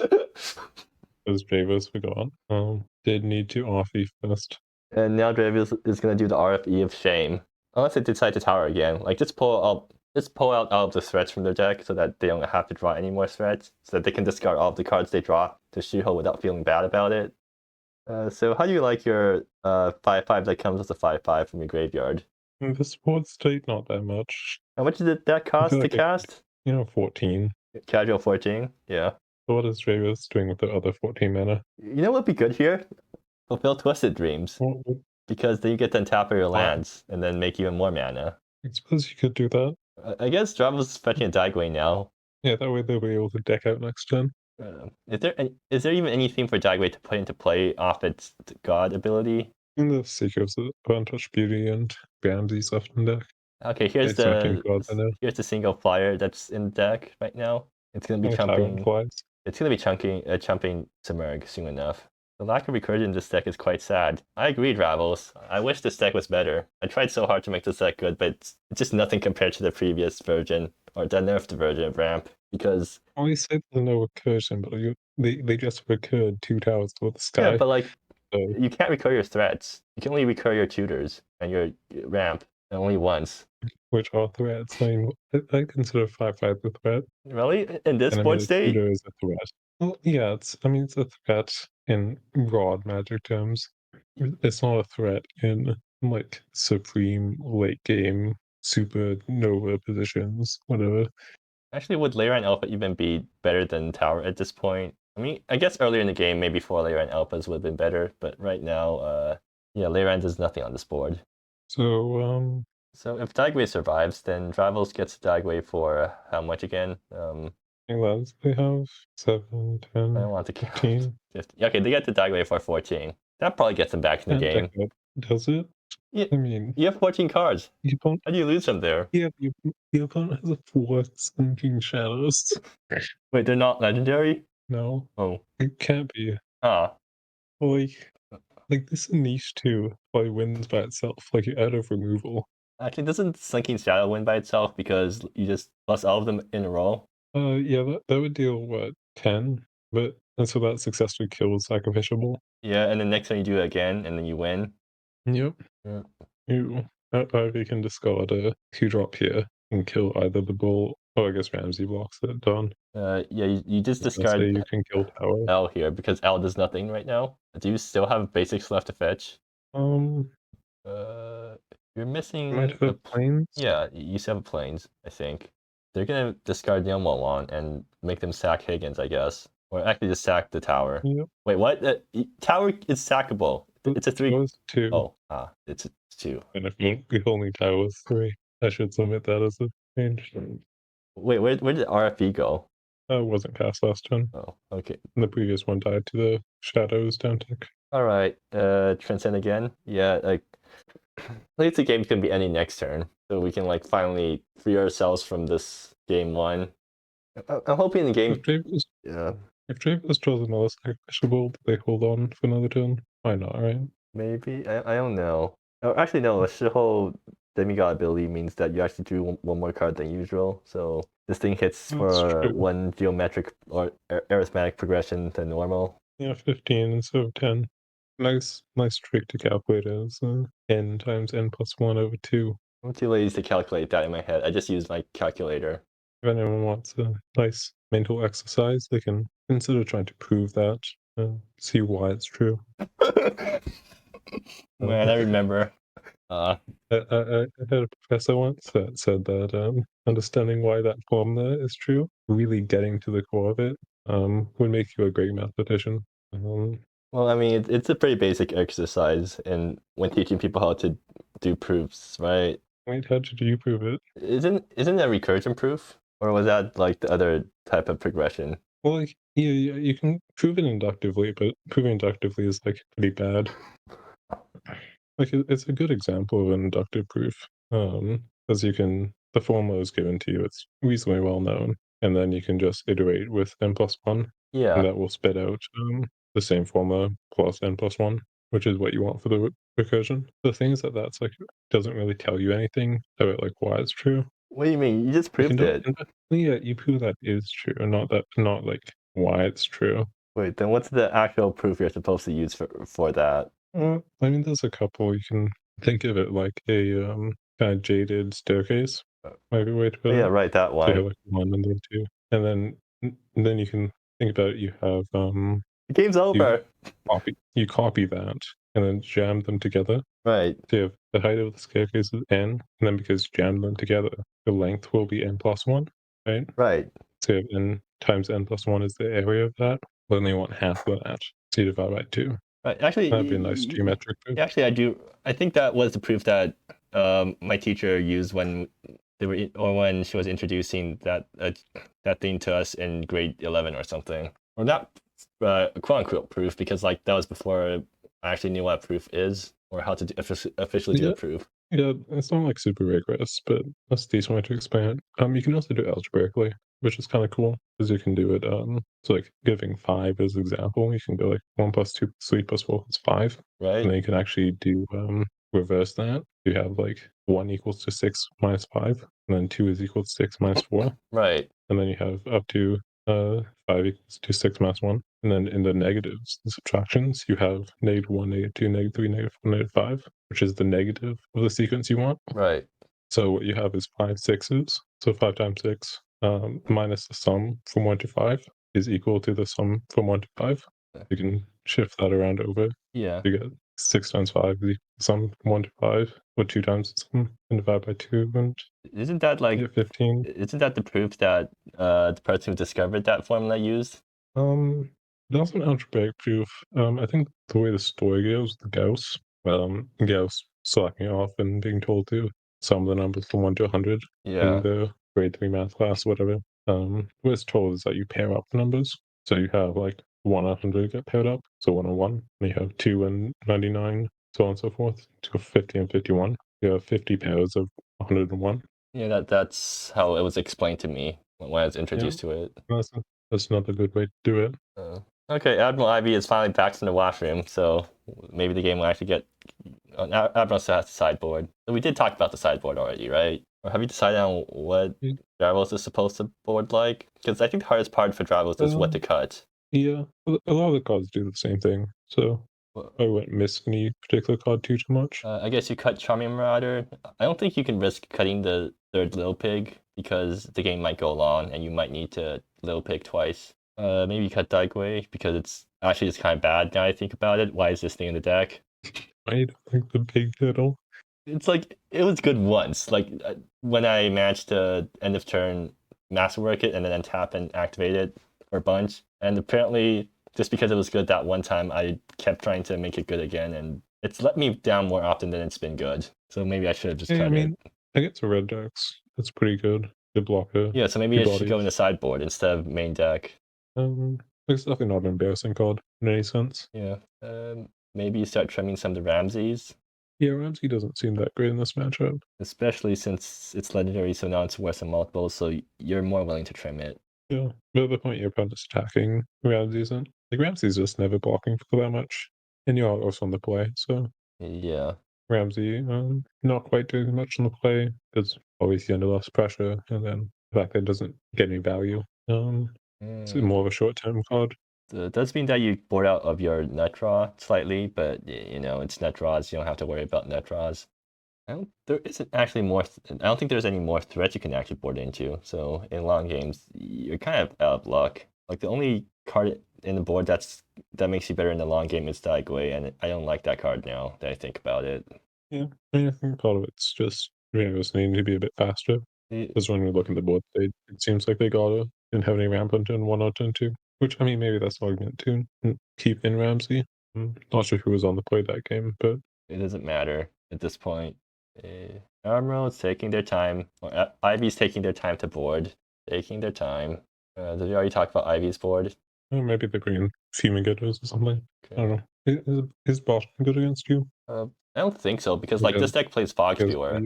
Those Dravos were gone. Did need to RF first. And now Dravos is gonna do the RFE of shame. Unless they decide to tower again. Like just pull out all of the threats from their deck so that they don't have to draw any more threats. So that they can discard all of the cards they draw to Shiho without feeling bad about it. So how do you like your 5/5 that comes as a 5/5 from your graveyard? In the board state, not that much. How much did that I cost feel to like cast? 14. Casual 14? Yeah. So what is Dravos doing with the other 14 mana? You know what would be good here? Fulfill Twisted Dreams. What would Because then you get to untap your lands and then make even more mana. I suppose you could do that. I guess Dravos is fetching a Dagway now. Yeah, that way they'll be able to deck out next turn. Is there even anything for Dagway to put into play off its God ability? And the Seekers of Untouched Beauty and Ramsey's left in deck. Okay, here's It's not in God by now. the single flyer that's in the deck right now. It's gonna be Only Tyrant chumping. flies. It's gonna be chumping Simurg soon enough. The lack of recursion in this deck is quite sad. I agree, Dravos. I wish this deck was better. I tried so hard to make this deck good, but it's just nothing compared to the previous version, or the nerfed version of Ramp, because... Oh, you said there's no recursion, but they just recurred 2 towers toward the sky. Yeah, but like, so you can't recur your threats. You can only recur your tutors and your Ramp, and only once. which are threats. I mean, I consider 5/5 a threat. Really? In this And I board mean, a state? tutor is a threat. Well, yeah, it's a threat in broad magic terms. It's not a threat in like supreme late game supernova positions, whatever. Actually, would Leyline Alpha even be better than Tower at this point? I mean, I guess earlier in the game, maybe 4 Leyline Alphas would have been better, but right now, yeah, Leyline does nothing on this board. So, So if Dagway survives, then Dravos gets Dagway for how much again? lands they have 7, 10, I don't want to count. 15. 50. Okay, they get the Dagway for 14. That probably gets them back in the game. Does it? Yeah, I mean, you have 14 cards. your opponent, How do you lose them there? yeah, your opponent has a 4 Slinking Shadows. Wait, they're not legendary? No, Oh, it can't be. ah. Like this is niche too. Probably wins by itself. Like you're out of removal. Actually, doesn't Slinking Shadow win by itself because you just plus all of them in a row? Yeah, that would deal what 10, but and so that successfully kills Sacrificial Bull. Yeah, and then next time you do it again, and then you win. Yep. Yeah. You either can discard a 2-drop here and kill either the bull, or I guess Ramsey blocks it. Done. Yeah, you just Let's say discard you can kill Tower. L here because L does nothing right now. Do you still have basics left to fetch? Um, Uh, you're might missing have planes. yeah, you still have planes, I think. They're gonna discard Yomolon and make them sack Higgins, I guess. Or actually just sack the tower. Yep. Wait, what? Tower is sackable. It's a 3. Towers 2. Oh, it's a 2. And if only Towers 3. I should submit that as a change. Wait, where did RFE go? Wasn't cast last turn. Oh, okay. The previous one died to the Shadows down tick. All right. Transcend again. Yeah, like late the game's gonna be ending next turn, so we can like finally free ourselves from this game 1. I'm hoping the game. Yeah, If Dravos draws another Sacrificial Bull, do they hold on for another turn? Why not, right? maybe. I don't know. Oh, actually, no. A Shiho demigod ability means that you actually do one more card than usual. So this thing hits That's for true. 1 geometric or arithmetic progression to normal. Yeah, 15 instead of 10. Nice trick to calculate as n times n plus 1 over 2. I'm too lazy to calculate that in my head. I just use my calculator. If anyone wants a nice mental exercise, they can consider trying to prove that, see why it's true. Man, I remember. I had a professor once that said that understanding why that formula is true, really getting to the core of it, would make you a great mathematician. Well, I mean, it's a pretty basic exercise, and when teaching people how to do proofs, right? Wait, how did you prove it? Isn't that recursion proof, or was that like the other type of progression? Well, like, yeah, you can prove it inductively, but proving inductively is like pretty bad. Like, it's a good example of an inductive proof, as the formula is given to you, it's reasonably well known, and then you can just iterate with n plus 1, and Yeah, that will spit out the same formula plus n plus 1, which is what you want for the recursion. The thing is that that's like doesn't really tell you anything about like why it's true. what do you mean? You just Like proved it. yeah, you prove that is true, not like why it's true. Wait, then what's the actual proof you're supposed to use for that? I mean, there's a couple. You can think of it like a kind of jaded staircase. Might be a way to put Oh, yeah, it. right, that So you have one. like 1 and then 2, and then you can think about it. You have The game's over. you copy that and then jam them together. Right, So you have the height of the staircase is n, and then because you jam them together, the length will be n plus 1, right? right, So you have n times n plus 1 is the area of that. Well, then you want half of that. So you divide by 2. right. Actually, That'd be a nice geometric proof. actually, I do. I think that was the proof that my teacher used when they were or when she was introducing that thing to us in grade 11 or something. Or not quote unquote proof because like that was before I actually knew what a proof is or how to officially do a Yeah. proof. Yeah, it's not like super rigorous, but that's a decent way to explain it. You can also do it algebraically, which is kind of cool because you can do it. So like giving 5 as example, you can go like 1 plus 2 plus 3 plus 4 plus 5, Right, and then you can actually do reverse that. You have like 1 equals to 6 minus 5, and then 2 is equal to 6 minus 4, right, and then you have up to 5 equals to 6 minus 1. And then in the negatives, the subtractions, you have -1, -2, -3, -4, -5, which is the negative of the sequence you want. right, So what you have is 5 sixes. So 5 times 6 minus the sum from 1 to 5 is equal to the sum from 1 to 5. You can shift that around over. yeah. You get 6 times 5 is equal to the sum from 1 to 5, or 2 times the sum, and divide by 2, and Isn't that you like get 15. isn't that the proof that the person who discovered that formula used? That's an algebraic proof. I think the way the story goes, the Gauss slacking off and being told to sum the numbers from 1 to 100 in Yeah, the grade 3 math class, whatever. What it's told is that you pair up the numbers. So you have like 1 and 100 get paired up, so 1 and 1, and you have 2 and 99 so on and so forth to 50 and 51. You have 50 pairs of 101. Yeah, that's how it was explained to me when I was introduced to it. That's another good way to do it. Okay, Admiral Ivy is finally back in the washroom, so maybe the game will actually get. Admiral still has the sideboard. So we did talk about the sideboard already, right? Or have you decided on what Yeah. Dravos is supposed to board like? Because I think the hardest part for Dravos is what to cut. Yeah, a lot of the cards do the same thing, so Well, I wouldn't miss any particular card too much. I guess you cut Charming Marauder. I don't think you can risk cutting the third Little Pig because the game might go long and you might need to Little Pig twice. Maybe you cut Daigui because it's actually just kind of bad now I think about it. Why is this thing in the deck? I don't think the big turtle. It's like it was good once. Like when I managed to end of turn masterwork it and then untap and activate it for a bunch. And apparently, just because it was good that one time, I kept trying to make it good again, and it's let me down more often than it's been good. So maybe I should have just Yeah, cut I mean, it. against a red decks, that's pretty good. Good blocker. Yeah, so maybe Two I should go in the bodies. sideboard instead of main deck. It's definitely not an embarrassing card in any sense. Yeah. Maybe you start trimming some of the Ramses. Yeah, Ramsey doesn't seem that great in this matchup. Especially since it's legendary, so now it's worse than multiples, so you're more willing to trim it. Yeah, but at the point your opponent's attacking, Ramsey isn't. Like, Ramsey's just never blocking for that much. And you're also on the play, so Yeah. Ramsey, not quite doing much on the play, because obviously under less pressure, and then the fact that it doesn't get any value. It's more of a short-term card. It does mean that you board out of your net draw slightly, but it's net draws. You don't have to worry about net draws. There isn't actually more. I don't think there's any more threats you can actually board into. So in long games, you're kind of out of luck. Like the only card in the board that makes you better in the long game is Daigui, and I don't like that card now that I think about it. Yeah, I mean, I think a lot of it's just Dravos needing to be a bit faster. Because when we look at the board, it seems like they didn't have any ramp on turn 1 or turn 2. Which, I mean, maybe that's an argument to keep in Ramsey. Not sure who was on the play that game, but it doesn't matter at this point. Admiral is taking their time. Or Ivy's taking their time to board. Taking their time. Did we already talk about Ivy's board? maybe they're bringing Fumigators or something. Okay. I don't know. Is Boston good against you? I don't think so because like this deck plays Fog Spewer.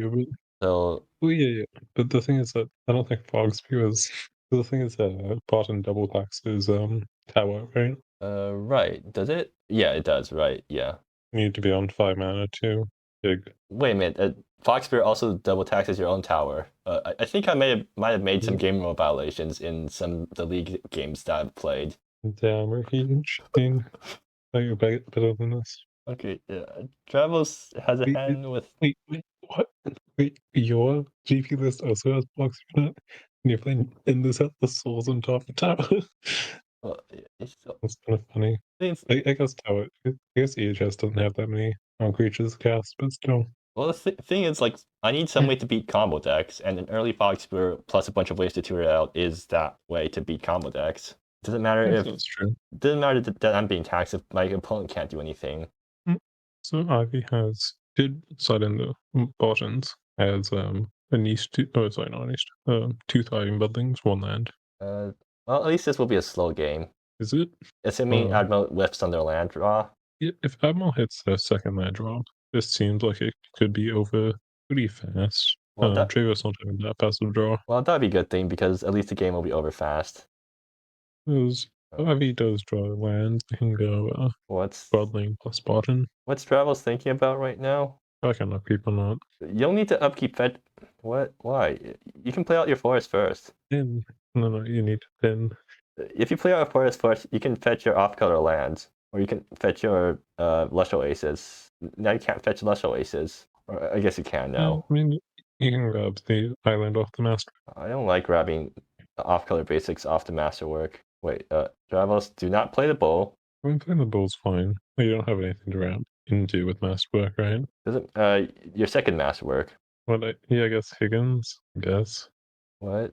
So well, yeah. But the thing is that I don't think Fog Spewer is. The thing is that Boston double taxes tower, right? Right. Does it? Yeah, it does. Right. Yeah. You need to be on 5 mana too. Big. Wait a minute. Fox Spear also double taxes your own tower. I think I might have made some game rule violations in some of the league games that I've played. Damn, Ricky, interesting. You're better than this. Okay, yeah. Dravos has a hand with. Wait, what? Wait, your GP list also has blocks for that? And you're playing in this at the souls on top of tower. Well, That's kind of funny. I guess tower. I guess EHS doesn't have that many creatures cast, but still. Well, the thing is, like, I need some way to beat combo decks, and an early Fog Spear plus a bunch of ways to tutor it out is that way to beat combo decks. Doesn't matter if That's true. Doesn't matter that I'm being taxed if my opponent can't do anything. So Ivy did side in the bottoms as a niche sorry, not a niche. 2 thriving buildings, 1 land. Well, at least this will be a slow game. Is it? Assuming Admiral whiffs on their land draw. If Admiral hits their second land draw, this seems like it could be over pretty fast. Well, Dravos not having that passive draw. Well, that'd be a good thing because at least the game will be over fast. Because Ivy does draw lands, they can go Broadling plus bottom. What's Dravos thinking about right now? I can upkeep or not. You don't need to upkeep fetch. What? Why? You can play out your forest first. No, you need to pin. If you play out a forest first, you can fetch your off-color lands, or you can fetch your Lush Oasis. Now you can't fetch Lush Oasis. Or I guess you can now. I mean, you can grab the island off the master. I don't like grabbing off-color basics off the masterwork. Wait, Dravos, do not play the bull. I mean, playing the bull's fine. You don't have anything to ramp into with masterwork, right? Doesn't your second masterwork? Yeah, I guess Higgins. I guess. What?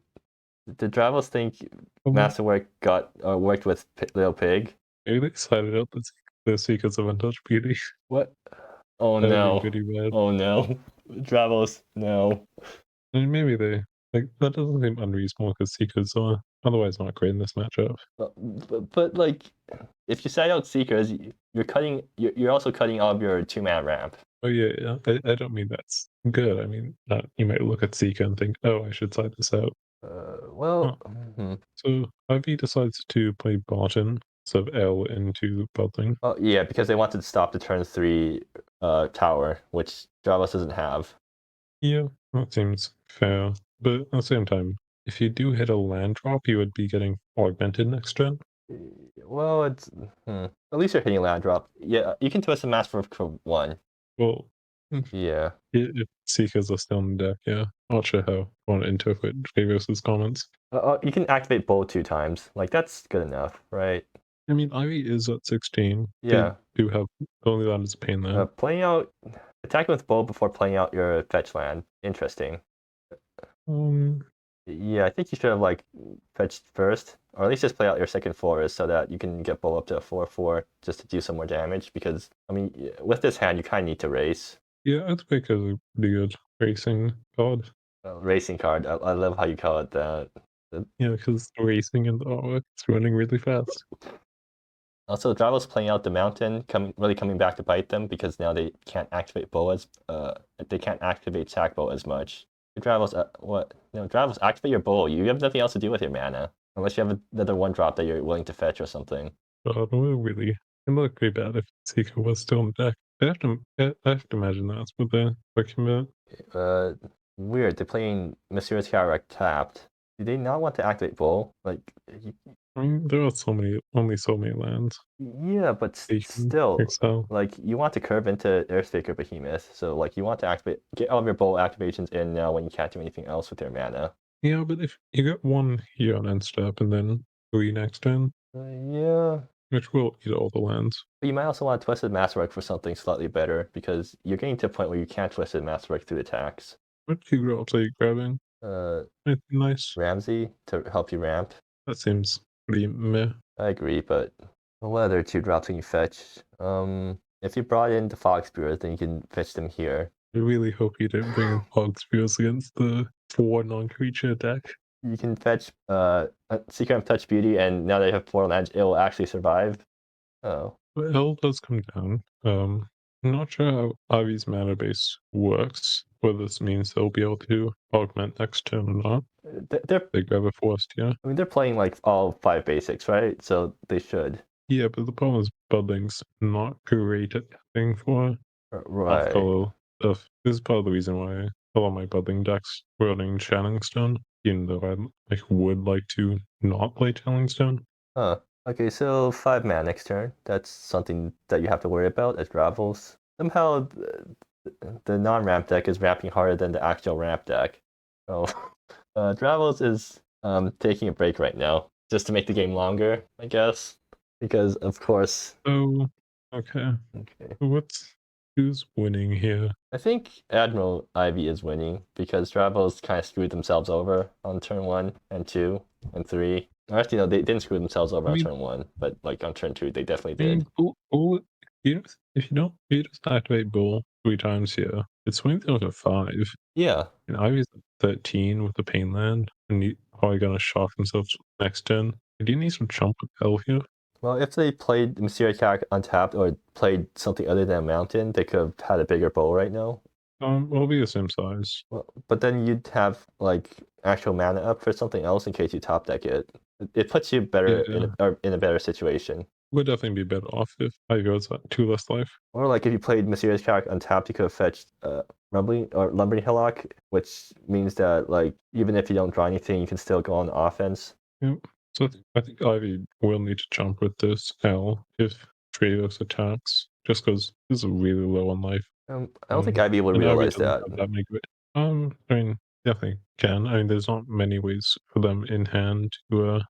Did Dravos think masterwork worked with Little Pig? Maybe they decided out the Seekers of Untouched Beauty. What? Oh no! Bad. Oh no! Dravos, no. I mean, maybe they that doesn't seem unreasonable because Seekers are otherwise not great in this matchup. But like, if you side out Seekers, you're also cutting all of your 2-mana ramp. Oh yeah. I don't mean that's good. I mean that you might look at Seeker and think, oh, I should side this out. Well, So Ivy decides to play Barton instead of L into Building. well, yeah, because they wanted to stop the turn 3 tower, which Dravos doesn't have. Yeah, that seems fair. But at the same time, if you do hit a land drop, you would be getting augmented next turn. Well, it's at least you're hitting land drop. Yeah, you can twist a Masterwork for 1. Well, Yeah. if Seekers are still in the deck, yeah. Not sure how I want to interpret Dravos' comments. You can activate Bowl 2 times. Like, that's good enough, right? I mean, Ivy is at 16. Yeah. They do have only land as a pain there. Attacking with Bowl before playing out your fetch land. Interesting. Yeah, I think you should have like fetched first, or at least just play out your second forest so that you can get Bowl up to a 4/4 just to do some more damage. Because I mean, with this hand, you kind of need to race. Yeah, I'd pick a pretty good racing card. Racing card. I love how you call it that. Yeah, because racing in the artwork is running really fast. Also, Dravos playing out the mountain, really coming back to bite them because now they can't activate Bow they can't activate Sack Bow as much. Dravos, what? No, Dravos, activate your Bow. You have nothing else to do with your mana unless you have another 1-drop that you're willing to fetch or something. It would really look pretty bad if Seeker was still in the deck. I have to imagine that's what they're looking at. Weird. They're playing Mysterious Cataract tapped. Do they not want to activate Bow? Like, I mean, there are only so many lands. yeah, but They can still, excel. like, you want to curve into Airspeaker Behemoth, so like you want to get all of your Bowl activations in now when you can't do anything else with your mana. Yeah, but if you get 1 here on end step and then 3 next turn, Yeah. which will eat all the lands. But you might also want Twisted Masterwork for something slightly better because you're getting to a point where you can't Twisted Masterwork through attacks. What 2 drops are you grabbing? Anything nice? Ramsey to help you ramp. That seems pretty meh. I agree, but what other 2 drops can you fetch? If you brought in the Fog Spears, then you can fetch them here. I really hope you don't bring in Hog Spears against the 4 non-creature deck. You can fetch Secret of Touch Beauty, and now that you have Portal Edge, it will actually survive. Oh. But L does come down. I'm not sure how Ivy's mana base works, whether this means they'll be able to augment next turn or not. They grab a forest, yeah. I mean, they're playing like all 5 basics, right? So they should. Yeah, but the problem is Budding's not great at thing for off-color stuff. This is part of the reason why a lot of my Budding decks were running Channing Stone, even though I would like to not play Channing Stone. Huh. Okay, so 5 mana next turn. That's something that you have to worry about as Dravos. Somehow the non-ramp deck is ramping harder than the actual ramp deck. So Dravos is taking a break right now just to make the game longer, I guess. Because of course. Oh, okay. So who's winning here? I think Admiral Ivy is winning because Dravos kind of screwed themselves over on turn 1 and 2 and 3. Actually, no, they didn't screw themselves over on turn 1, but like on turn 2, they definitely did. Bull, if you just activate Bull 3 times here, it swings down to 5. Yeah. And Ivy's at 13 with the pain land, and you're probably gonna shock themselves next turn. Do you need some chump with L here? Well, if they played Mysterious Attack untapped or played something other than a mountain, they could have had a bigger bow right now. It'll be the same size. Well, but then you'd have like actual mana up for something else in case you top deck it. It puts you better in a better situation. Would definitely be better off if Ivy was at 2 less life. Or like if you played Mysterious Attack untapped, you could have fetched Lumbering Hillock, which means that like even if you don't draw anything, you can still go on offense. Yep. So I think Ivy will need to jump with this L if Dravos attacks, just because this is really low on life. I don't think Ivy will realize that. I mean, definitely can. I mean, there's not many ways for them in hand to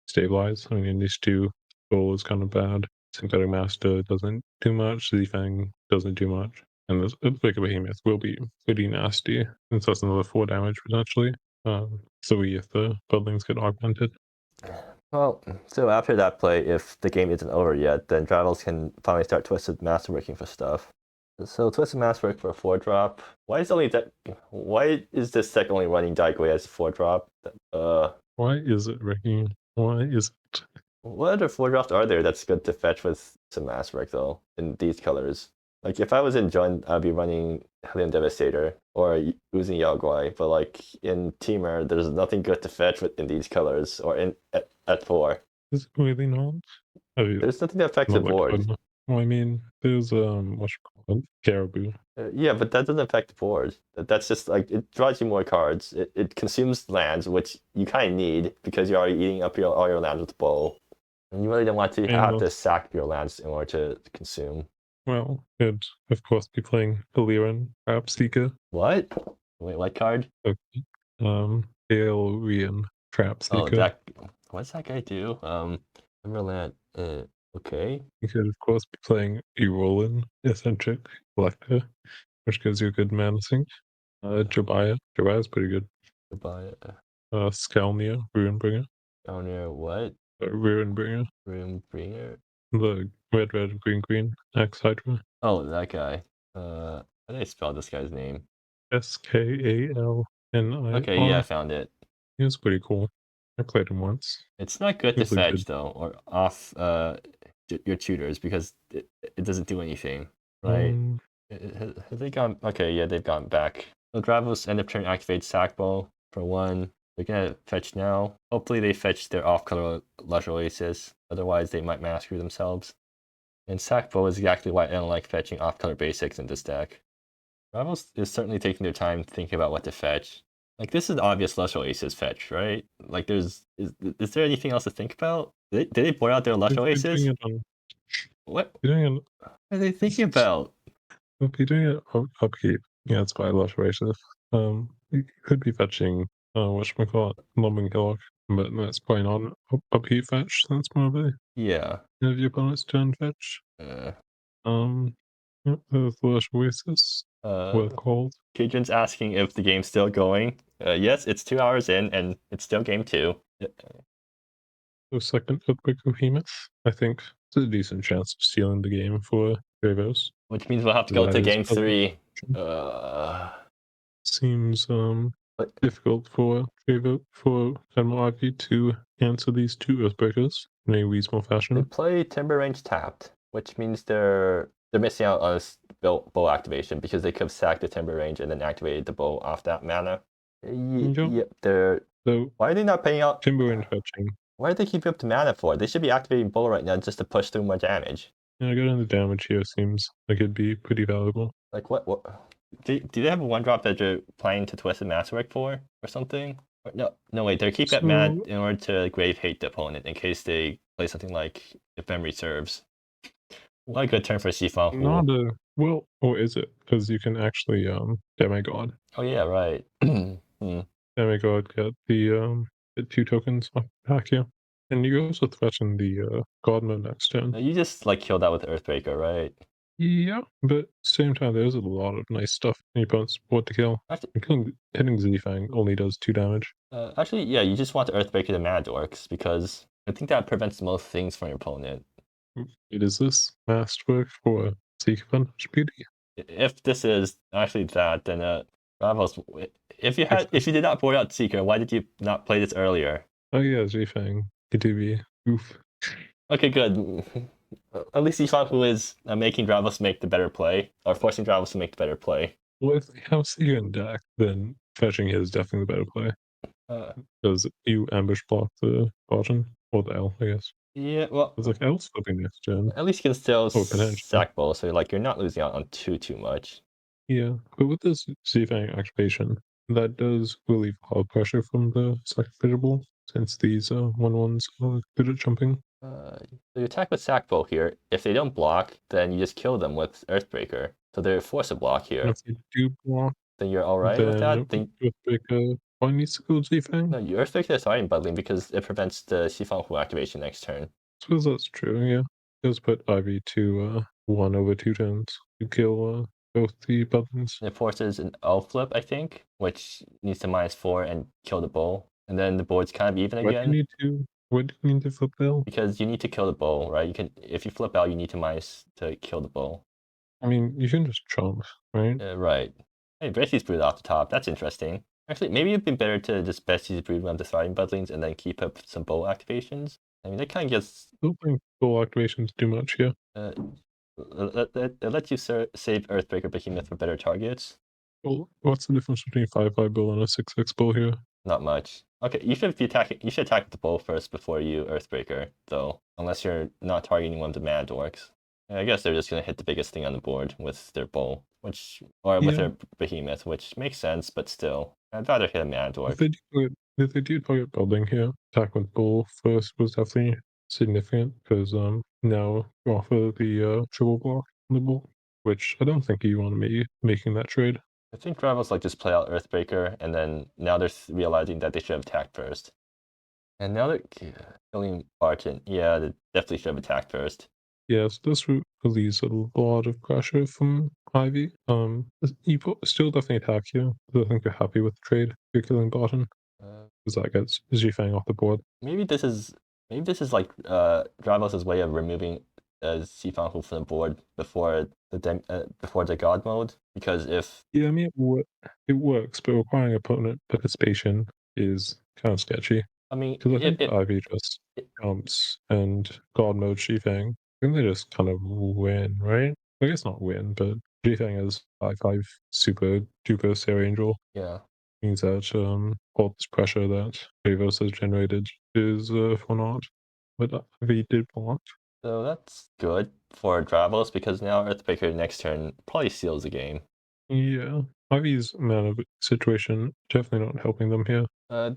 stabilize. I mean, in these 2, Bull is kind of bad. Synthetic Master doesn't do much. Zfang doesn't do much. And this Big Behemoth will be pretty nasty, since that's another 4 damage potentially. So if the buildings get augmented. Well, so after that play, if the game isn't over yet, then Dravos can finally start Twisted Masterworking for stuff. So Twisted Masterwork for a 4-drop. Why is this deck only running Daigui as a 4-drop? Why is it, Ricky? Why is it? What other 4 drops are there that's good to fetch with some Masswork though in these colors? Like if I was in Join, I'd be running Helium Devastator or using Yaogwai, but like in Temur, there's nothing good to fetch in these colors or at 4. Is it really not? Have you There's nothing that affects the not looked board. enough? Well, I mean, there's what you call it? Caribou. Yeah, but that doesn't affect the board. That's just like it draws you more cards. It consumes lands, which you kind of need because you're already eating up all your lands with bowl. And you really don't want to have to sack your lands in order to consume. Well, it'd of course be playing Illyrian Trap Seeker. What? Wait, what card? Okay. Illyrian Trap Oh, Seeker. what's that guy do? Timberland. Okay. You could of course be playing Erolin Eccentric Collector, which gives you a good mana sink. Jabaya. Jabaya's pretty good. Goodbye. Skalnia, Runebringer. Down here, what? Runebringer. Runebringer? The red, green, X Hydra. Oh, that guy. How do I spell this guy's name? Skalni. Okay, yeah, I found it. He was pretty cool. I played him once. It's not good to Really fetch good. though, or off your tutors because it doesn't do anything, right? Have they gone? Okay, yeah, they've gone back. So Dravos end of turn activates Sackball for 1. They're gonna fetch now. Hopefully they fetch their off-color Lush Oasis. Otherwise they might massacre themselves. And Sackball is exactly why I don't like fetching off-color basics in this deck. Dravos is certainly taking their time thinking about what to fetch. Like this is obvious Lush Oasis fetch, right? Like is there anything else to think about? Did they board out their Lush Oasis? What Doing are they thinking about? We'll be doing it upkeep. Yeah, it's by Lush Oasis. You could be fetching whatchamacallit, Lombing Hillock, but that's probably not an upkeep fetch. That's more of a Yeah. of your opponent's turn fetch. Yeah, there's Lush Oasis. Well called. Kadrian's asking if the game's still going. Yes, it's 2 hours in and it's still game 2. The second Earthquake Behemoth, I think it's a decent chance of stealing the game for Dravos. Which means we'll have to go to game 3. Seems difficult for Temur RP to answer these 2 Earthbreakers in a reasonable fashion. They play Timber Range tapped, which means they're missing out on bow activation because they could have sacked the Timber Range and then activated the bow off that mana. Yep, so why are they not paying out Timber Range fetching? Why are they keeping up the mana for? They should be activating bow right now just to push through more damage. Yeah, getting the damage here seems like it'd be pretty valuable. Like what do they have a 1-drop that they're planning to Twisted Masterwork for or something? No wait, they're keeping up mana in order to grave hate the opponent in case they play something like if memory serves. What a good turn for Sifan. Not a well, or is it? Because you can actually Demigod. Oh yeah, right. Demigod get the 2 tokens back here. And you also threaten the God mode next turn. You just like kill that with Earthbreaker, right? Yeah, but at the same time, there's a lot of nice stuff in your opponent's board to kill. Actually, hitting Zfang only does 2 damage. Actually, yeah, you just want to Earthbreaker the Mana Dorks because I think that prevents most things from your opponent. It is this Masterwork for Seeker Punch Beauty. If this is actually that, then Dravos, if you did not board out Seeker, why did you not play this earlier? Oh yeah, Zfang. KTV. Oof. Okay, good. At least Sifan who is making Dravos make the better play, or forcing Dravos to make the better play. Well, if they have Seeker in deck, then fetching is definitely the better play. Because you ambush block the bottom, or the L, I guess. Yeah, well, it's like L's flipping next turn. At least you can still sack bowl, so like you're not losing out on too much. Yeah, but with this Zfang activation, that does relieve all pressure from the second ball, since these 1/1s are good at jumping. So you attack with sack bowl here. If they don't block, then you just kill them with Earthbreaker. So they're forced to block here. And if they do block, then you're alright with that? Then Earthbreaker why needs to go Zfang? No, you Earthbreaker is alright in bundling because it prevents the Sifan Hu activation next turn. I suppose that's true, yeah. It does put Ivy to 1 over 2 turns to kill both the buttons. It forces an L flip, I think, which needs to -4 and kill the bull. And then the board's kind of even again. Why do you need to flip L? Because you need to kill the bull, right? If you flip L, you need to minus to kill the bull. I mean, you can just chomp, right? Right. Hey, Bracey's brewed off the top. That's interesting. Actually, maybe it'd be better to just best use Brood one of the Thriving Budlings and then keep up some bowl activations. I mean, that kind of gets. I don't think full activations do much here. It lets you save Earthbreaker Behemoth for better targets. Well, what's the difference between 5/5 bull and a 6/6 bull here? Not much. Okay, you should be attacking. You should attack with the bowl first before you Earthbreaker, though. Unless you're not targeting one of the Mad Dorks. I guess they're just gonna hit the biggest thing on the board with their bowl, with their Behemoth, which makes sense, but still, I'd rather hit a Mad Dork. If they do target building here, attack with bull first was definitely significant because now you offer the triple block on the bull, which I don't think you want to be making that trade. I think Dravos like just play out Earthbreaker, and then now they're realizing that they should have attacked first. And now they're killing Barton. Yeah, they definitely should have attacked first. Yes, this relieves a lot of pressure from Ivy. You still definitely attack here. I think you're happy with the trade. You're killing Barton because that gets Zhifang off the board. Maybe this is like Dravos' way of removing Sifang from the board before the God mode, because if Yeah, I mean it works, but requiring opponent participation is kind of sketchy. I mean Because I think Ivy just jumps and God mode Zhifang. I think they just kind of win, right? I guess not win, but Zhifang is 5/5 super duper Sarah Angel. Yeah. Means that all this pressure that Dravos has generated is for naught. But Ivy did block. So that's good for Dravos because now Earthbreaker next turn probably seals the game. Yeah. Ivy's mana situation definitely not helping them here.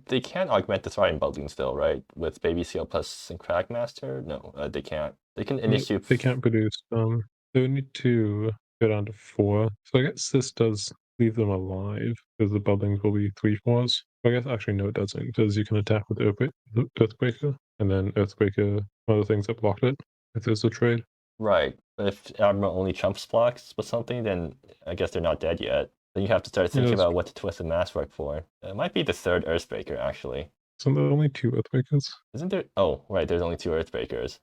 They can't augment the Thriving Building still, right? With Baby Seal plus Syncratic Master? No, they can't. They can initiate. They can't produce. They would need to go down to 4. So I guess this does leave them alive because the buildings will be 3/4s. I guess actually no, it doesn't because you can attack with Earthbreaker, and then Earthbreaker one of the things that blocked it if there's a trade. Right, but if Admiral only chumps blocks with something, then I guess they're not dead yet. Then you have to start thinking about what to twist the Masterwork for. It might be the third Earthbreaker, actually. So there are only 2 Earthbreakers? Isn't there? Oh, right, there's only 2 Earthbreakers.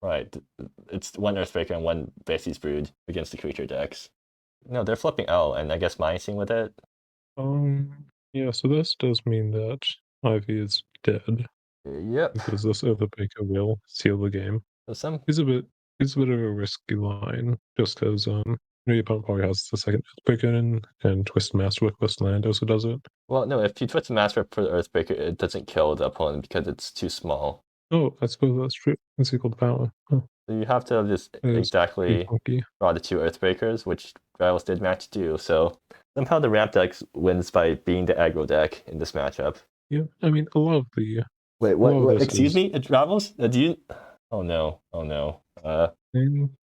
Right. It's 1 Earthbreaker and 1 Besties Brood against the creature decks. No, they're flipping L, and I guess minusing with it. Yeah, so this does mean that Ivy is dead. Yep. Because this Earthbreaker will seal the game. So It's a bit of a risky line, just because your opponent probably has the second Earthbreaker in, and Twist Masterwork plus land also does it. Well, no, if you twist the Masterwork for the Earthbreaker, it doesn't kill the opponent because it's too small. Oh, I suppose that's true. It's equal to power. Oh, So you have to just exactly draw the 2 Earthbreakers, which Dravos did match do. So somehow the ramp deck wins by being the aggro deck in this matchup. Yeah, I mean, a lot of the... Wait, what excuse me? Dravos? Do you... Oh no.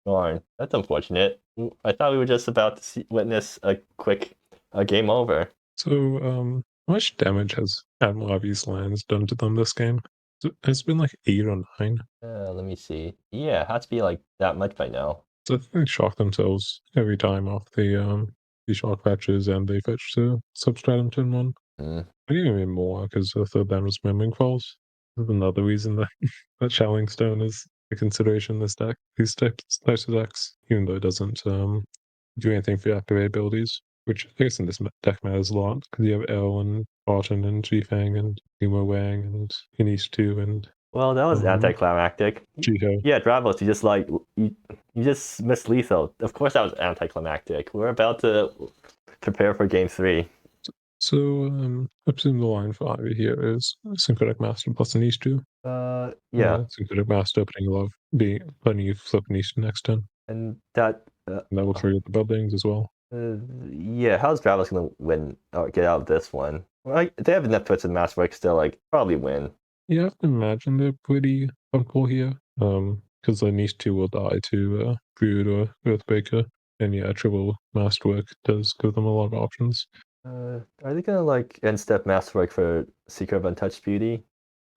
Darn. That's unfortunate. I thought we were just about to witness a quick game over. So, how much damage has Admiral Ivy's lands done to them this game? It's been like 8 or 9. Let me see. Yeah, it has to be like that much by now. So I think they shock themselves every time off the shock patches, and they fetch the Substratum Turn 1. I think even more because the third land was Memory Falls. That's another reason that that Showering Stone is a consideration in this deck. These types of decks, even though it doesn't do anything for your activate abilities, which I guess in this deck matters a lot because you have L and Barton and Zhifang and Nemo Wang and Inish 2 and... Well, that was anticlimactic. Chico. Yeah, Dravos, you just missed lethal. Of course that was anticlimactic. We're about to prepare for game 3. So, I presume the line for Ivy here is Syncretic Master plus Inish 2. Yeah. Syncretic Master opening love, letting you flip Inish next turn. And that... and that will trigger the buildings as well. Yeah, how's Dravos gonna win or get out of this one? Well, they have enough Twisted Masterwork still, like, probably win. You have to imagine they're pretty comfortable here. Because Inish 2 will die to Brood or Earthbreaker. And yeah, triple Masterwork does give them a lot of options. Are they gonna like end step Masterwork for Secret of Untouched Beauty?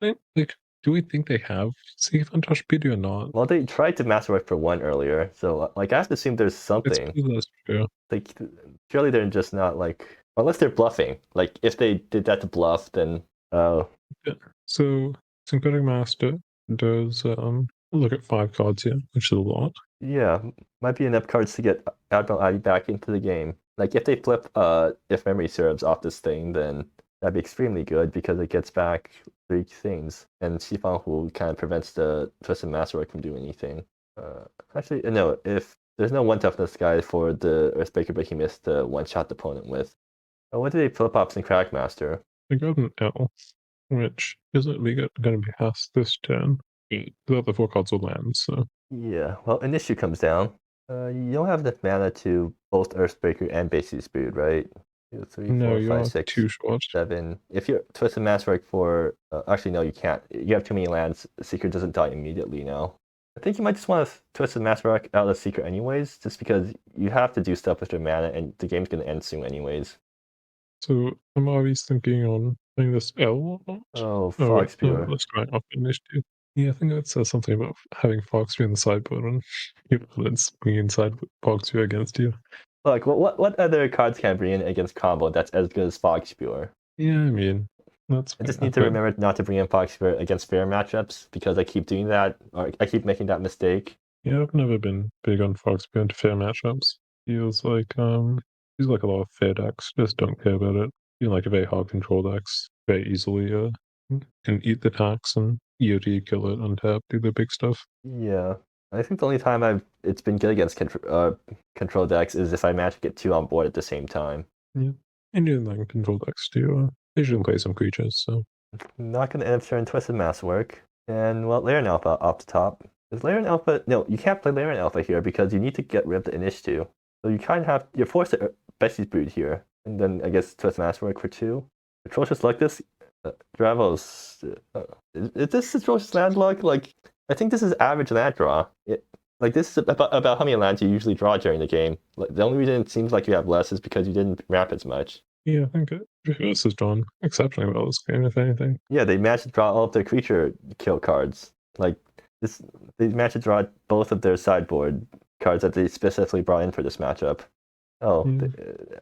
Do we think they have Secret of Untouched Beauty or not? Well, they tried to Masterwork for 1 earlier, so like I have to assume there's something. That's true. Like surely they're just not like, unless they're bluffing. Like if they did that to bluff, then Yeah. So Syncretic Master does look at 5 cards here, which is a lot. Yeah, might be enough cards to get Admiral Ivy back into the game. Like if they flip if memory serves off this thing, then That'd be extremely good because it gets back 3 things, and Xifang Hu kind of prevents the Twisted Masterwork from doing anything. Actually, no, if there's no 1 toughness guy for the Earthbreaker Behemoth to one-shot the opponent with. What do they flip-flops in Crackmaster? They got an L, which isn't going to be past this turn. The other 4 cards will land, so. Yeah, well, an issue comes down. You don't have enough mana to both Earthbreaker and Basic Spirit, right? 2, 3, No, 4, you're 5, 6, too short. 7. If you're Twisted Masterwork for... actually, no, you can't. You have too many lands. Secret doesn't die immediately now. I think you might just want to Twisted Masterwork out of Secret anyways, just because you have to do stuff with your mana, and the game's going to end soon anyways. So I'm always thinking on playing this L or not. Oh, Fog Spewer. Let's try off initiative. Yeah, I think that says something about having Fog Spewer in the sideboard and your opponents bring inside Fog Spewer against you. Look, what other cards can I bring in against combo that's as good as Fog Spewer? Yeah, I mean, that's. I just need to remember not to bring in Fog Spewer against fair matchups because I keep doing that, or I keep making that mistake. Yeah, I've never been big on Fog Spewer into fair matchups. Feels like a lot of fair decks just don't care about it. Feel like a very hard control decks very easily can eat the tax and EOD, kill it, untap, do the big stuff. Yeah, I think the only time it's been good against control decks is if I manage to get 2 on board at the same time. Yeah, and you like control decks too. They should play some creatures, so. Not going to end up turn Twisted Masterwork. And, well, Laren Alpha off the top. Is Laren Alpha... No, you can't play Laren Alpha here because you need to get rid of the initiative. So you kind of have... You're forced to Bessie's Brood here. And then, I guess, Twisted Masterwork for 2. Atrocious Luck this... Dravos... is this Atrocious Land Luck? Like, I think this is average land draw. This is about how many lands you usually draw during the game. Like, the only reason it seems like you have less is because you didn't ramp as much. Yeah, I think this has drawn exceptionally well this game, if anything. Yeah, they managed to draw all of their creature kill cards. Like this, they managed to draw both of their sideboard cards that they specifically brought in for this matchup. Oh,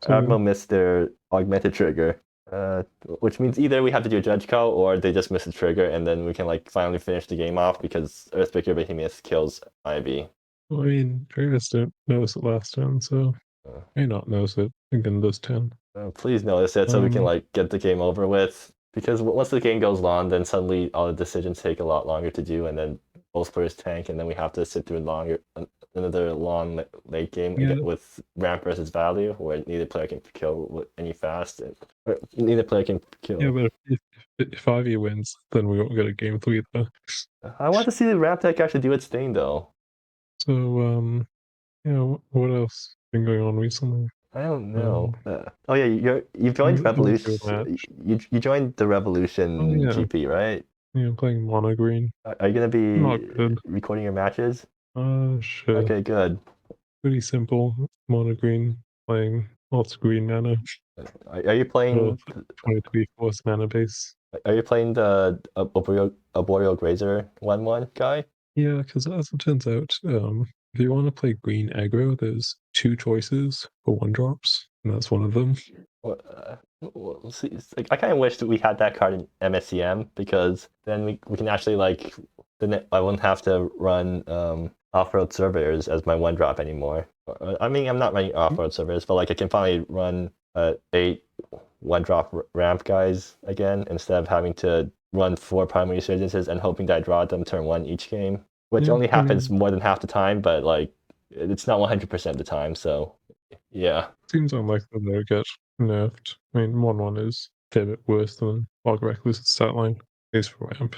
Admiral missed their augmented trigger, which means either we have to do a judge call or they just miss the trigger, and then we can like finally finish the game off because Earthbreaker Behemoth kills Ivy. Well, I mean, Dravos didn't notice it last turn, so may not notice it again this turn. Please notice it so we can like get the game over with. Because once the game goes long, then suddenly all the decisions take a lot longer to do, and then both players tank, and then we have to sit through another long late game with ramp versus value, where neither player can kill any fast, or neither player can kill. Yeah, but if Ivy wins, then we won't get a game 3 though. I want to see the ramp deck actually do its thing, though. So, yeah, what else been going on recently? I don't know. Oh yeah, you've joined Revolution. You joined the Revolution GP, right? Yeah, I'm playing mono green. Are you gonna be recording your matches? Sure. Okay, good. Pretty simple. Mono green, playing lots of green mana. Are you playing 23 force mana base? Are you playing the Arboreal Grazer 1/1 guy? Yeah, because as it turns out, if you want to play green aggro, there's 2 choices for 1-drops, and that's one of them. Well, see, I kind of wish that we had that card in MSEM because then we can actually then I wouldn't have to run off-road surveyors as my 1-drop anymore. I mean, I'm not running off-road surveyors, but I can finally run 8 1-drop ramp guys again instead of having to run 4 primary resurgences and hoping that I draw them turn 1 each game, which only happens more than half the time, but it's not 100% of the time, so yeah. Seems unlikely they'll get nerfed. I mean, 1/1 is a fair bit worse than Fog Recluse stat line. Is for ramp.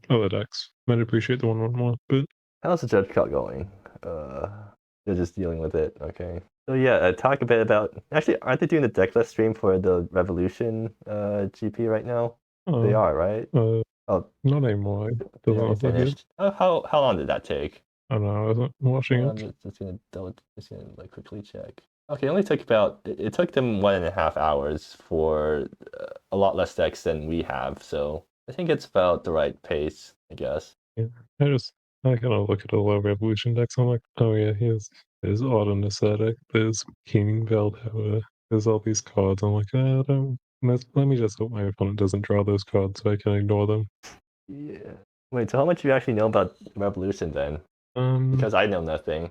Other decks might appreciate the 1/1 more, but how's the judge cut going? They're just dealing with it. Okay. So yeah, talk a bit about. Actually, aren't they doing the decklist stream for the Revolution GP right now? They are, right? Not anymore. Finished. How long did that take? I don't know. I wasn't watching it. I'm just gonna quickly check. Okay, it only took it took them 1.5 hours for a lot less decks than we have, so I think it's about the right pace, I guess. Yeah, I kind of look at all our Revolution decks. I'm like, oh yeah, there's Autumn Ascetic, there's Keening Bell Tower, there's all these cards. I'm like, I don't. Let me just hope my opponent doesn't draw those cards so I can ignore them. Yeah. Wait, so how much do you actually know about Revolution then? Because I know nothing.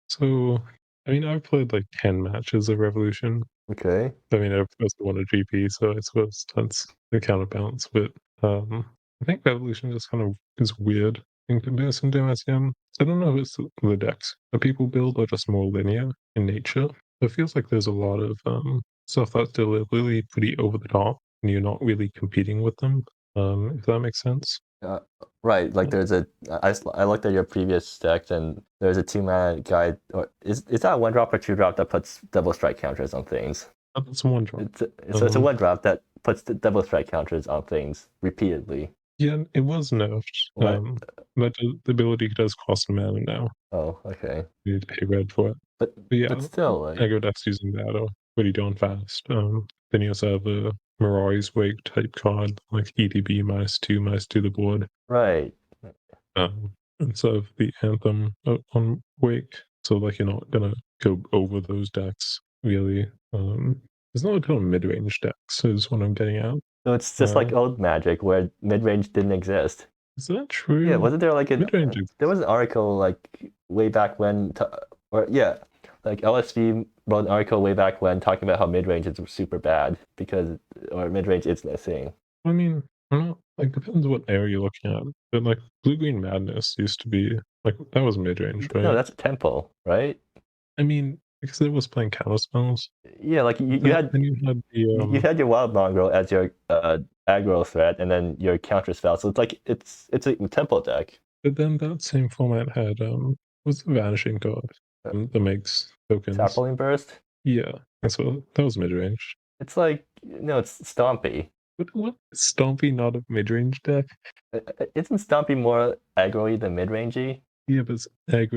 So, I mean, I've played 10 matches of Revolution. Okay. I mean, I've also won a GP, so I suppose that's the counterbalance. But I think Evolution just kind of is weird in comparison to MSEM. I don't know if it's the decks that people build are just more linear in nature. It feels like there's a lot of stuff that's deliberately pretty over the top, and you're not really competing with them. If that makes sense. Uh, right, like there's a I looked at your previous decks and there's a 2-mana guide, or is that a 1-drop or 2-drop that puts double strike counters on things? That's one drop. So it's a 1-drop that puts the double strike counters on things repeatedly. Yeah, it was nerfed. What? But the ability does cost mana now. Oh, okay. You need to pay red for it. But But yeah, but still, like, aggro decks using that are pretty darn fast. Then you also have a Mirage Wake type card, like EDB -2 the board. right. Instead of the Anthem on Wake. So like you're not gonna go over those decks really. There's not a ton of mid-range decks is what I'm getting at. So it's just like Uh, old Magic where mid-range didn't exist. is that true? Yeah, wasn't there like Mid-range there was an article like way back when, or yeah, like LSV wrote an article way back when talking about how mid-range is super bad because, or mid-range isn't a thing. I mean, I'm not like depends what area you're looking at. But like Blue Green Madness used to be like that was mid range, No, right? that's a tempo, right? I mean, because it was playing counter spells. Yeah, like Then you had the you had your wild mongrel as your aggro threat, and then your counter spell. So it's like it's a tempo deck. but then that same format had was the Vanishing God that makes tokens. Sapling burst. Yeah, that's what that was mid range. It's like no, it's Stompy. What Stompy not a mid range deck? Isn't Stompy more aggro-y than mid-rangey? Yeah, but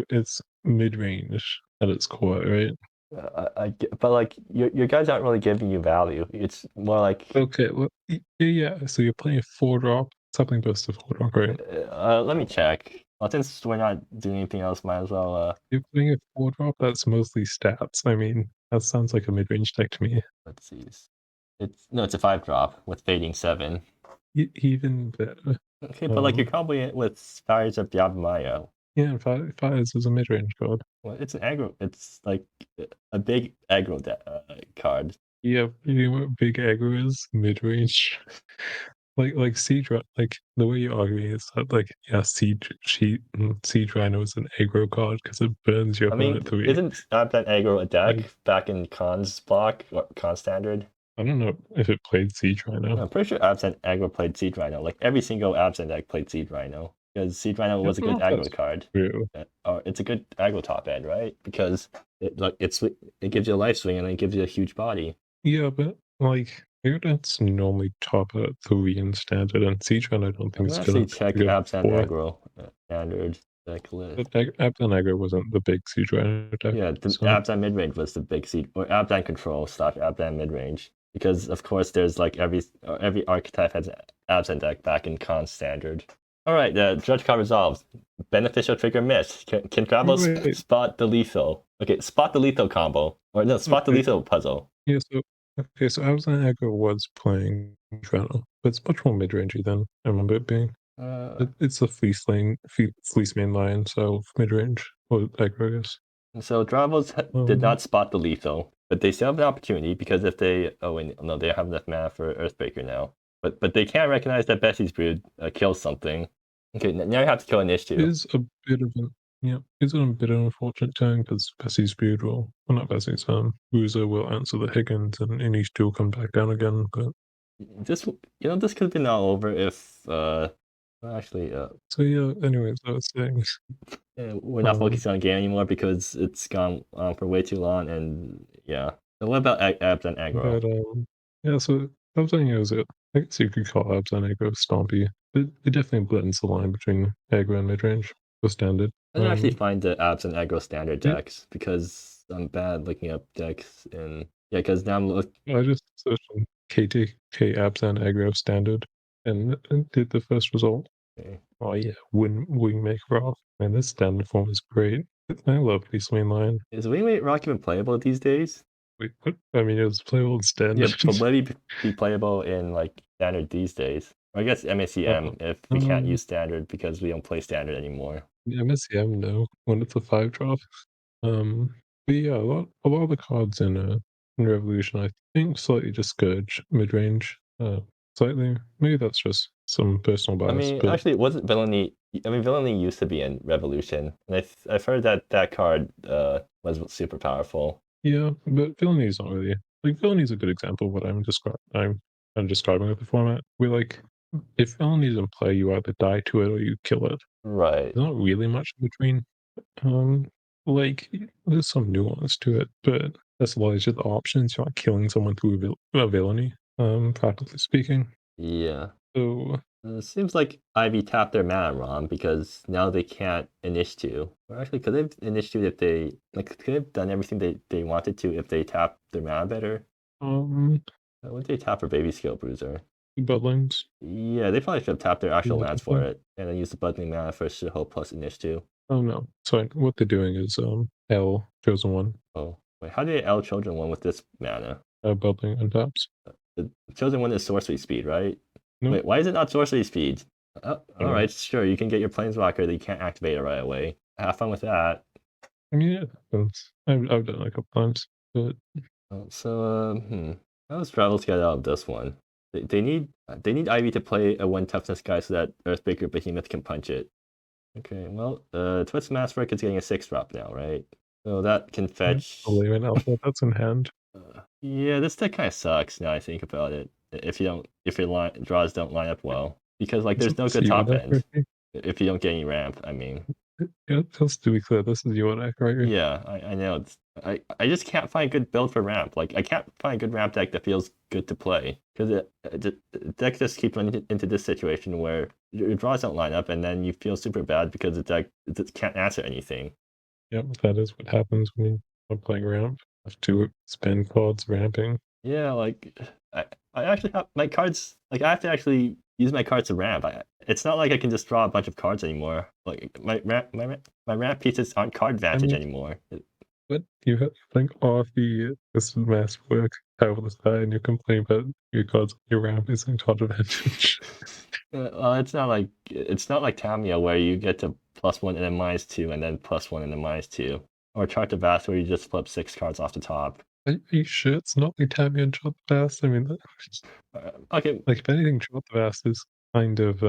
it's mid range at its core, right? But like your guys aren't really giving you value. It's more like Okay, well, yeah. So you're playing a 4-drop, something burst of 4-drop, right? let me check. Well, since we're not doing anything else, might as well. You're playing a 4-drop that's mostly stats. I mean, that sounds like a mid-range deck to me. Let's see. It's a 5-drop with fading 7. Even better. Okay, but like you're comboing it with Fires of Diablo. Yeah, Fires is a mid-range card. Well, it's an aggro. It's like a big aggro card. Yeah, you know what big aggro is? Mid-range. like Siege, like the way you argue is that like yeah, Siege Rhino is an aggro card because it burns your I mean, opponent 3. isn't Abzan aggro a deck Like, back in Khan's block or Khan standard? I don't know if it played Siege Rhino. I'm pretty sure Absent aggro played Seed Rhino. Like every single Absent deck played Seed Rhino because Seed Rhino was a good aggro card. True. Or it's a good aggro top end, right? Because it gives you a life swing and it gives you a huge body. Yeah, but like that's normally top at 3 in standard, and Siege Rhino I don't I'm think gonna is gonna actually check go Absent 4. aggro standard deck list. But Abzan aggro wasn't the big Siege Rhino deck. Yeah, the so. Absent mid range was the big seed, or Absent control / Absent mid range. Because of course there's like every archetype has an Absent deck back in Khan standard. All right, the judge card resolved. Beneficial trigger miss. Can Dravos spot the lethal? Okay, spot the lethal combo. Or no, spot the lethal puzzle. Yeah, so Abzan aggro was playing Rhino, but it's much more mid-rangey than I remember it being. It's a fleece main line, so mid-range or aggro, I guess. So Dravos did not spot the lethal, but they still have an opportunity because if they no, they have enough mana for Earthbreaker now. But they can't recognize that Bessie's Brood kills something. Okay, now you have to kill an issue. It's a bit of it's a bit of an unfortunate turn because Bessie's Brood well not Bessie's Bruiser will answer the Higgins and each will come back down again, but this this could have been all over if actually so yeah, anyways, I was saying we're not focusing on the game anymore because it's gone on for way too long, and yeah. So what about Abzan aggro? But yeah, so Abzan is it. I guess you could call Abzan aggro stompy. It definitely blends the line between aggro and midrange for standard. I didn't actually find the Abzan aggro standard decks because I'm bad looking up decks and yeah, because now I'm I just searched on KTK Abzan aggro standard and did the first result. Okay. Oh yeah, Wingmake Rock. Man, this standard form is great. I love this main line. Is Wingmate Rock even playable these days? Wait, what? I mean, it was playable in standard. Yeah, but will it be playable in like standard these days? Or I guess MSEM if we can't use standard because we don't play standard anymore. MSEM, no. When it's a 5-drop. But yeah, a lot of the cards in in Revolution, I think slightly discourage mid-range. Slightly. Maybe that's just some personal I bias, mean, but actually, wasn't Villainy? I mean, Villainy used to be in Revolution, and I've heard that that card was super powerful. yeah, but Villainy not really like Villainy is a good example of what I'm describing with the format. We like if Villainy is in play, you either die to it or you kill it. Right. There's not really much in between. Um, like there's some nuance to it, but that's largely the options. You're not killing someone through a villainy, practically speaking. Yeah. So Seems like Ivy tapped their mana wrong because now they can't initiate. Or actually, could they've initiated if they like could have done everything they wanted to if they tapped their mana better? Would they tap for Baby Skill Bruiser? Budlings. Yeah, they probably should have tapped their actual lands for Technically. it and then used the bundling mana for Shiho plus initiative. Oh no. So what they're doing is L chosen one. Oh, wait, how do they L Children one with this mana? Bubbling and taps. The Chosen one is sorcery speed, right? Nope. Wait, why is it not sorcery speed? I don't All know. right, sure, you can get your Planeswalker that you can't activate it right away. Have fun with that. I mean, yeah, I've done it a couple times, but How does Dravos get out of this one? They need Ivy to play a 1 toughness guy so that Earthbreaker Behemoth can punch it. Okay, well, Twist Masterwork is getting a 6-drop now, right? So that can fetch. believe in alpha. That's in hand. Yeah, this deck kind of sucks now I think about it. If your draws don't line up well, because like there's no good See what top deck, end Ricky? if you don't get any ramp. I mean, Yeah, just to be clear, this is your deck, right? Ricky? yeah, I know. I just can't find good build for ramp. Like I can't find a good ramp deck that feels good to play because the deck just keeps running into this situation where your draws don't line up and then you feel super bad because the deck it can't answer anything. Yep, that is what happens when you are playing ramp. Have to spend cards ramping. Yeah, like I actually have my cards. Like I have to actually use my cards to ramp. It's not like I can just draw a bunch of cards anymore. Like my ramp pieces aren't card I advantage mean, anymore. but you have to think of this mass work over the side and you complain about your cards your ramp isn't card advantage. Well, it's not like Tamiya where you get to +1 and then -2 and then +1 and then -2, or Chart of Vast where you just flip 6 cards off the top. Are you sure it's not like Tammy and Shot the Vast? I mean, Okay, like if anything, Shot the Vast is kind of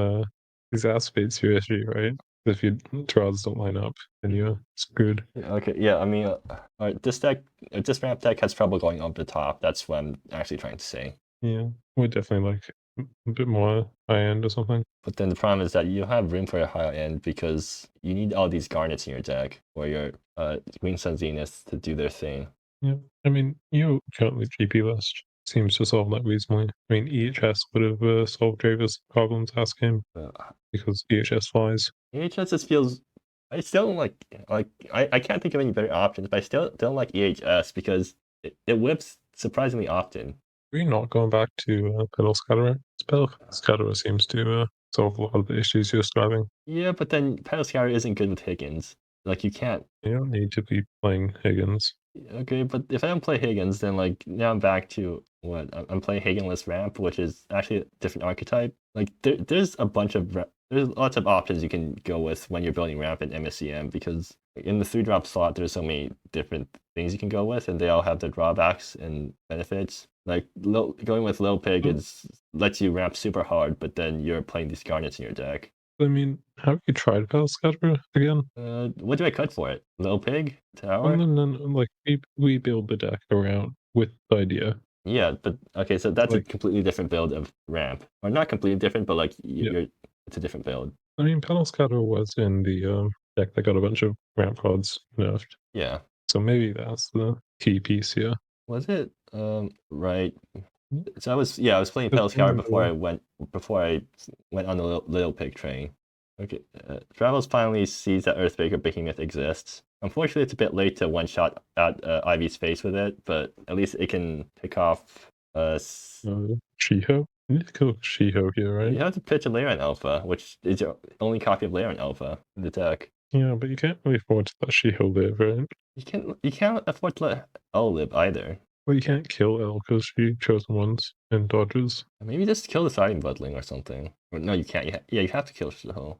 exacerbates your issue, right? If your draws don't line up, then you're screwed. okay, yeah. I mean, alright, this ramp deck has trouble going up the top. That's what I'm actually trying to say. Yeah, we're definitely like a bit more high end or something. But then the problem is that you don't have room for a high end because you need all these garnets in your deck or your Green Sun Zenith to do their thing. Yeah, I mean, you currently GP list seems to solve that reasonably. I mean, EHS would have solved Dravos' problems last game Uh, because EHS flies. EHS just feels. I still don't I can't think of any better options, but I still don't like EHS because it whips surprisingly often. We're not going back to Pedal Scatterer. Pedal Scatterer seems to solve a lot of the issues you're describing. Yeah, but then Pedal Scour isn't good with Higgins. Like you can't. You don't need to be playing Higgins. Okay, but if I don't play Higgins, then like now I'm back to what I'm playing Higginless Ramp, which is actually a different archetype. Like there's a bunch of there's lots of options you can go with when you're building Ramp in MSEM because in the 3-drop slot there's so many different things you can go with, and they all have their drawbacks and benefits. Like going with Lil Pig is lets you ramp super hard, but then you're playing these garnets in your deck. I mean, have you tried Pedal Scatterer again? What do I cut for it? Lil Pig Tower? And then like we build the deck around with the idea. Yeah, but okay, so that's a Like, completely different build of ramp, or not completely different, but like yeah. it's a different build. I mean, Pedal Scatterer was in the deck that got a bunch of ramp cards nerfed. Yeah, So maybe that's the key piece here. was it? Right. So I was playing But Pedal Scour then, before I went on the Little Pig train. Okay, Dravos finally sees that Earthbreaker Behemoth exists. Unfortunately, it's a bit late to one shot at Ivy's face with it, but at least it can pick off. Shiho? You need to kill Shiho here, right? You have to pitch a Laren Alpha, which is your only copy of Laren Alpha in the deck. Yeah, but you can't really afford to let Shiho live, right? You can't afford to let L live either. Well, you can't kill L because she chosen ones and dodges. Maybe just kill the Siding Budling or something. Or no, you can't. You have to kill Shiho.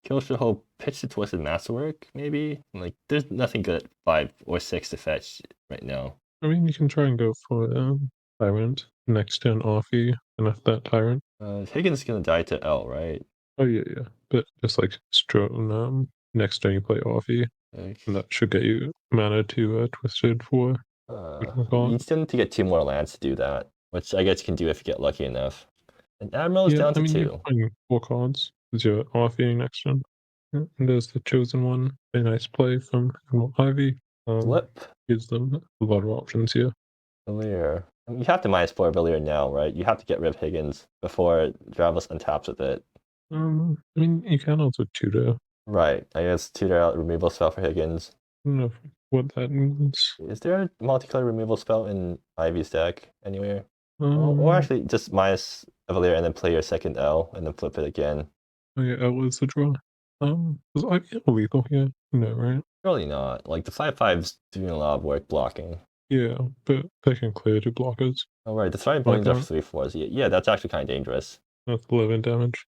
Kill Shiho, pitch the Twisted Masterwork, maybe? Like, there's nothing good at 5 or 6 to fetch right now. I mean, you can try and go for Tyrant, next turn Offie, and after that Tyrant. Higgins is gonna die to L, right? Oh yeah. But just like Strone, next turn you play Offie, Like, and that should get you mana to Twisted for you still need to get 2 more lands to do that, which I guess you can do if you get lucky enough. And Admiral's Yeah, down I to mean, you're 2. playing 4 cards, because you're Offie next turn. Yeah, and there's the Chosen One, a nice play from Ivy. Flip Gives them a lot of options here. Villiers. I mean, you have to -4 Villiers now, right? You have to get rid of Higgins before Dravos untaps with it. I mean, you can also tutor. Right. I guess tutor out removal spell for Higgins. I don't know what that means. Is there a multicolor removal spell in Ivy's deck anywhere? Or Um, actually just minus a Villiers and then play your second L and then flip it again. oh yeah, L is the draw. Was Ivy lethal here? No, right? Really not. Like the 5/5's doing a lot of work blocking. Yeah, but they can clear 2 blockers. Oh right, the throwing Like bones are that. 3/4s. Yeah, that's actually kind of dangerous. That's 11 damage.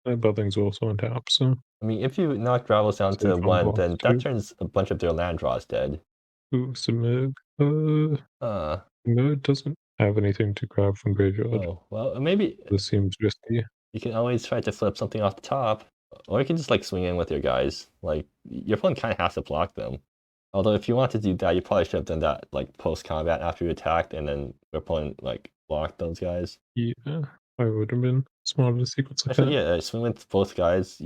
That building's also on tap, so I mean, if you knock Dravos down to safe on 1, blocks then that too. turns a bunch of their land draws dead. Ooh, Submit. Uh, No, it doesn't have anything to grab from graveyard. oh, well, maybe This seems risky. you can always try to flip something off the top, or you can just like swing in with your guys. Like your opponent kind of has to block them. Although if you want to do that, you probably should have done that like post combat after you attacked, and then your opponent like blocked those guys. Yeah, I would have been smarter to sequence like Actually, that. yeah, swing with both guys.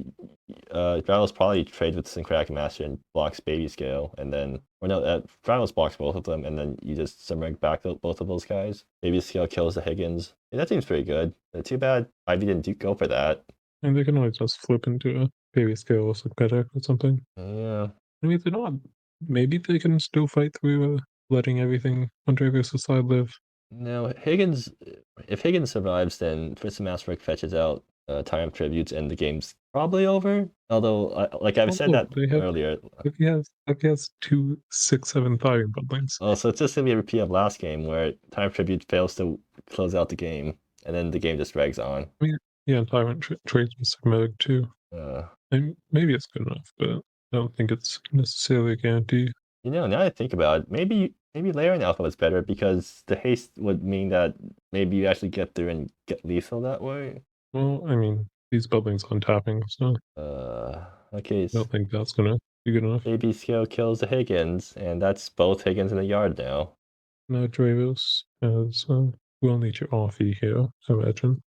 Dravos probably trades with Syncratic Master and blocks Baby Scale, and then or no, Dravos blocks both of them, and then you just submerge back both of those guys. Baby Scale kills the Higgins. Yeah, that seems pretty good. Too bad Ivy didn't go for that. And they can always just flip into a baby scale or synthetic or something. Yeah. I mean, they're not. Maybe they can still fight through letting everything on Dravos' side live. No, Higgins. If Higgins survives, then Twisted Masterwork fetches out Tyrant Tributes, and the game's probably over. Although, like I've said that They have. earlier. If he has 2, 6, 7 Tyrant buildings. Oh, so it's just gonna be a repeat of last game where Tyrant Tribute fails to close out the game, and then the game just drags on. I mean, yeah, Tyrant trades with Sigmog too. Uh, And maybe it's good enough, but I don't think it's necessarily a guarantee. now that I think about it, maybe layering Alpha was better because the haste would mean that maybe you actually get through and get lethal that way. Well, I mean, these buildings on tapping, so Okay. I don't think that's gonna be good enough. Baby Scale kills the Higgins, and that's both Higgins in the yard now. Now Dravos has we'll need your RP here, I imagine.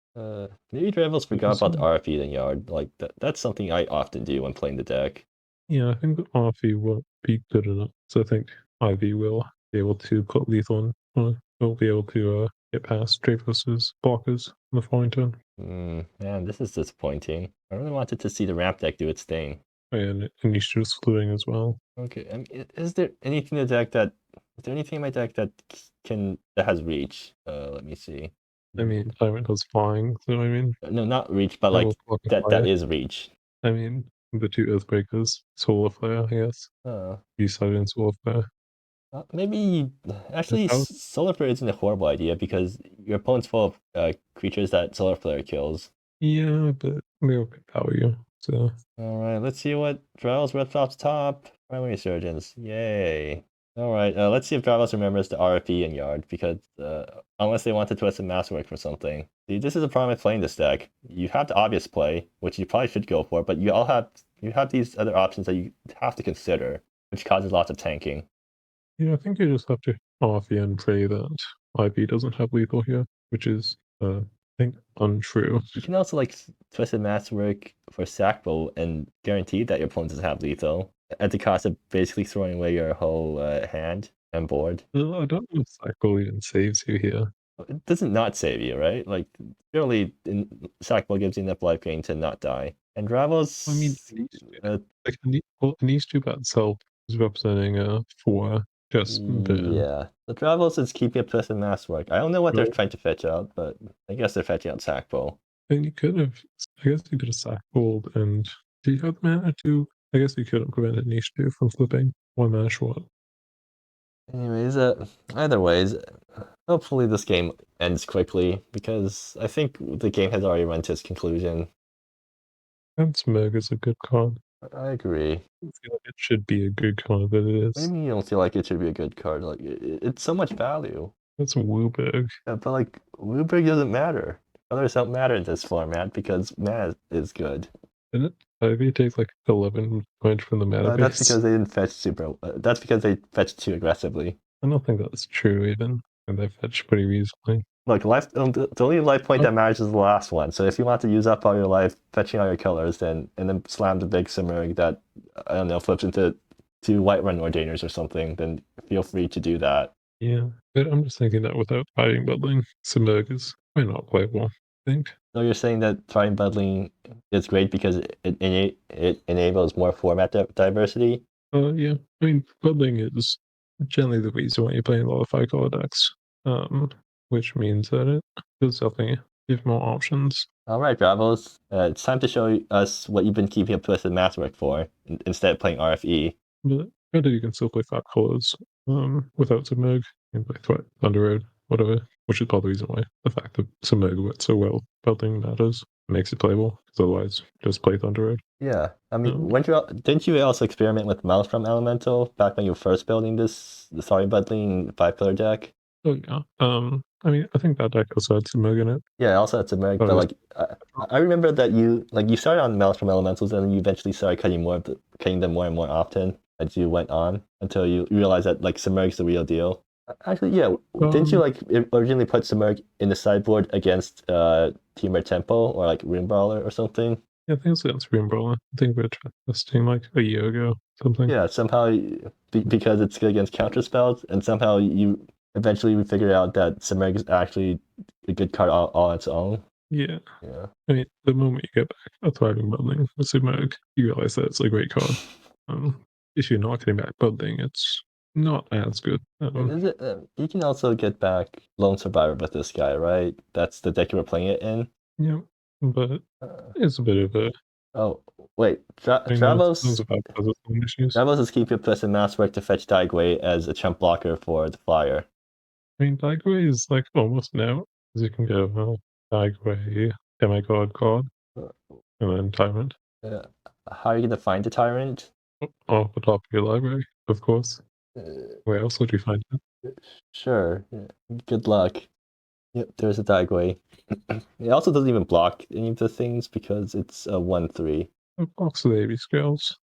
Maybe Dravos forgot Because, about the RP in the yard. Like that's something I often do when playing the deck. yeah, I think the RP won't be good enough. So I think IV will be able to put lethal on, will be able to get past Dravos's blockers on the following turn. Man, this is disappointing. I really wanted to see the ramp deck do its thing. And Anisha's fluting as well. Okay, I mean, is there anything in the deck that is there anything in my deck that that has reach? Let me see. I mean, Tyrant has flying, so I mean, No, not reach, but I like will fucking that fire. is reach. I mean, the 2 Earthbreakers, Solar Flare, I guess. B-side and Solar Flare. Maybe actually Solar Flare isn't a horrible idea because your opponent's full of creatures that Solar Flare kills. Yeah, but they'll power you. So Alright, let's see what Dravos rips off the top. Primary Surgeons. Yay. Alright, let's see if Dravos remembers the RFE in yard, because unless they want to twist a masterwork for something. See, this is a problem with playing this deck. You have the obvious play, which you probably should go for, but you have these other options that you have to consider, which causes lots of tanking. yeah, I think you just have to RP and pray that IP doesn't have lethal here, which is I think untrue. You can also like Twisted Masterwork for Sackbow and guarantee that your opponent doesn't have lethal at the cost of basically throwing away your whole hand and board. Well, I don't know if Cycle even saves you here. It doesn't not save you, right? Like generally, Sackbow gives you enough life gain to not die. And Dravos, I mean, Anish by itself is representing 4 just burn. yeah, the Dravos is keeping up Twisted Masterwork. I don't know what they're Right. trying to fetch out, but I guess they're fetching out Sackbow. And you could have, I guess you could have Sackbold, and do you have the mana to? I guess you could have prevented Niche from flipping 1 mana short. Anyways, either ways, hopefully this game ends quickly, because I think the game has already run to its conclusion. And Smurg is a good card. I agree. I feel like it should be a good card, but it is. Maybe you don't feel like it should be a good card. Like it's so much value. That's Wooberg. Yeah, but like Lubric doesn't matter. Colors don't matter in this format because mana is good. Didn't it? Ivy takes like 11 points from the mana That's base. because they didn't fetch super. That's because they fetched too aggressively. I don't think that's true even. And they fetch pretty reasonably. Look, life. The only life point that matters is the last one. So if you want to use up all your life fetching all your colors, then slam the big Simurg that I don't know flips into two Whiterun Ordainers or something, then feel free to do that. Yeah, but I'm just thinking that without fighting bubbling, Simurg is probably not playable, I think. So you're saying that trying bundling is great because it enables more format diversity. Yeah. I mean, bubbling is generally the reason why you're playing a lot of 5-color decks. Which means that it does definitely give more options. All right, Dravos, it's time to show us what you've been keeping up with the mathwork for instead of playing RFE. But granted, you can still play 5 colors without Submerg. You can play Thunder Road, whatever, which is part of the reason why the fact that Submerg works so well, building matters, makes it playable, because otherwise, just play Thunder Road. Yeah, I mean, didn't you also experiment with Maelstrom Elemental back when you were first building the Sorry Bundling 5-color deck? Oh, yeah. I mean, I think that deck also had Submerg in it. Yeah, also had Submerg, but like, I remember that you started on Maelstrom Elementals and then you eventually started cutting them more and more often as you went on until you realized that like Submerg's the real deal. Actually, yeah, didn't you like originally put Submerg in the sideboard against Temur Temple or like Rune Brawler or something? Yeah, I think it's against Rune Brawler. I think we were testing like a year ago, something. Yeah, somehow because it's good against counter spells, and somehow you eventually we figured out that Submerg is actually a good card all on its own. Yeah. Yeah. I mean, the moment you get back a thriving building with Submerg, you realize that it's a great card. If you're not getting back building, it's not as good. Is it, you can also get back Lone Survivor with this guy, right? That's the deck you were playing it in? Yeah, but it's a bit of a... Oh, wait. Travos is keeping up with the Masswork to fetch Daigway as a chump blocker for the Flyer. I mean, Daigway is like almost now, because you can go Daigway, Demigod card, and then Tyrant. How are you going to find the Tyrant? Off the top of your library, of course. Where else would you find it? Sure. Good luck. Yep, there's a Daigway. It also doesn't even block any of the things because it's a 1/3. It blocks the baby scales.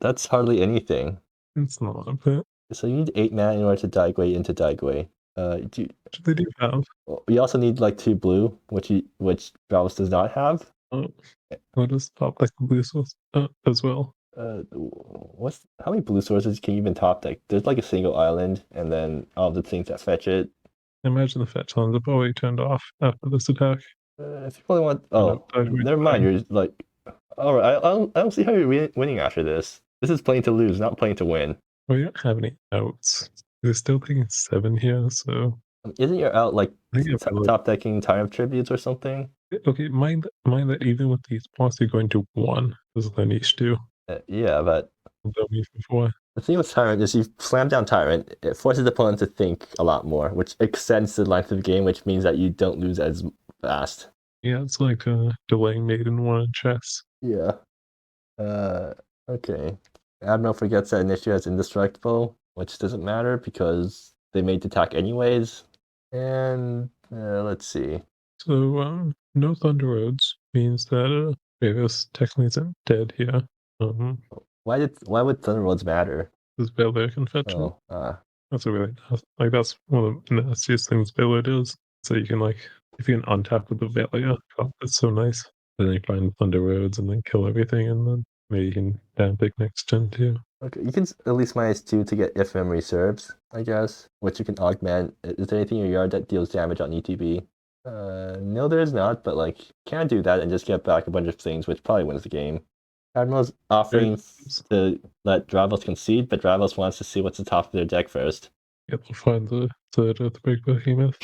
That's hardly anything. It's not a bit. So you need 8 mana in order to Daigway into Daigway. They do have. We also need like 2 blue, which Dravos does not have. What is top deck blue source as well? How many blue sources can you even top deck? There's like a single island, and then all the things that fetch it. Imagine the fetch lines are probably turned off after this attack. If you probably want, never mind. You're like, all right. I don't see how you're winning after this. This is playing to lose, not playing to win. Well, you don't have any outs. They're still taking 7 here, so isn't your out like top decking Time Tributes or something? Okay, mind that even with these blocks, you're going to 1 as the niche 2. Yeah, but before. The thing with Tyrant is you slam down Tyrant, it forces the opponent to think a lot more, which extends the length of the game, which means that you don't lose as fast. Yeah, it's like delaying Maiden 1 in chess. Yeah. Okay. Admiral forgets that Initiative has Indestructible, which doesn't matter because they made the attack anyways. And let's see. So no Thunder Roads means that Dravos technically isn't dead here. Why would Thunder Roads matter? Because Baylor can fetch it. That's a really like that's one of the nastiest things Baylor does. So you can like if you can untap with the Valia, that's so nice. Then you find Thunder Roads and then kill everything, and then maybe you can down pick next turn too. Okay, you can at least -2 to get if memory serves, I guess, which you can augment. Is there anything in your yard that deals damage on ETB? No, there is not, but like, can do that and just get back a bunch of things, which probably wins the game. Admiral's offering to let Dravos concede, but Dravos wants to see what's the top of their deck first. Yeah, they'll find the third Earthquake Behemoth.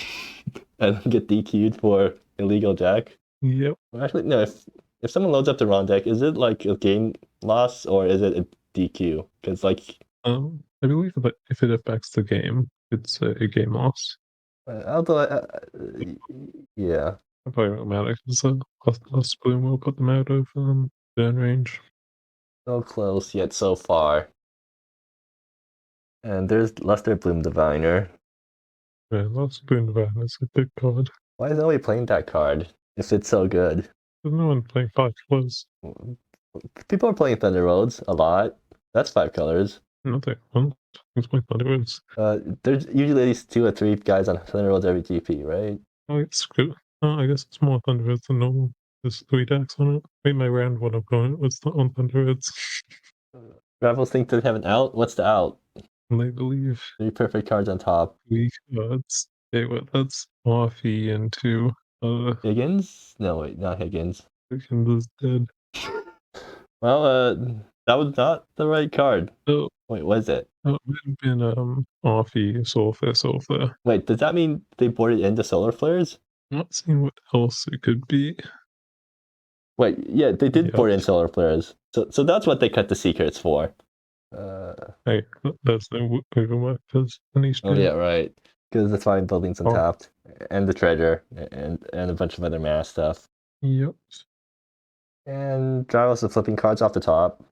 And get DQ'd for illegal deck? Yep. Well, actually, no, if someone loads up the wrong deck, is it like a game loss or is it a DQ? Because like... I believe that if it affects the game, it's a game loss. Although, yeah. It probably won't matter because Lost Bloom will put them out of burn range. So close yet so far. And there's Luster Bloom Diviner. Yeah, Lost Boon Van is a good card. Why is nobody playing that card if it's so good? There's no one playing 5 colors. People are playing Thunder Roads a lot. That's 5 colors. Nothing. Who's playing Thunder Roads? There's usually at least 2 or 3 guys on Thunder Roads every GP, right? Oh, it's good. I guess it's more Thunder Roads than normal. There's 3 decks on it. Wait, my round 1 opponent was on Thunder Roads. Ravels think they have an out? What's the out? And they believe 3 perfect cards on top. 3 cards. Okay, well, that's Morphe into Higgins? No, wait, not Higgins. Higgins is dead. Well, that was not the right card. Oh, Wait, was it? that would have been Morphe, Soulfare. Wait, does that mean they boarded into Solar Flares? I'm not seeing what else it could be. Wait, yeah, they did Yep. board in Solar Flares. So that's what they cut the secrets for. Hey, that's no overwork because Oh yeah, right. Because that's why buildings Oh. untapped, and the treasure, and a bunch of other mass stuff. Yep. And Dravos is flipping cards off the top.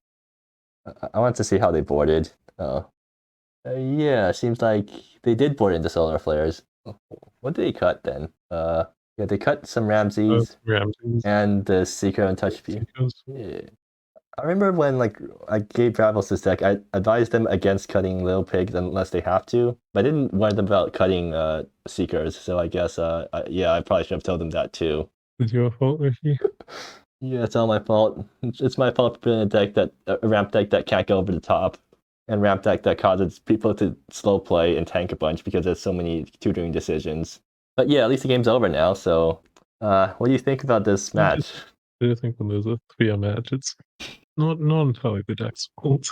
I want to see how they boarded. Yeah, seems like they did board into Solar Flares. What did they cut then? Yeah, they cut some Ramses Ramses. and the Secret Untouched View. Yeah. I remember when I gave Dravos this deck, I advised them against cutting Little Pigs unless they have to. But I didn't warn them about cutting Seekers, so I guess yeah, I probably should have told them that too. It's your fault, Ricky. Yeah, it's all my fault. It's my fault for being a ramp deck that can't go over the top, and ramp deck that causes people to slow play and tank a bunch because there's so many tutoring decisions. But yeah, at least the game's over now. So, what do you think about this match? I do think when there's a 3 match, it's not entirely the deck's fault.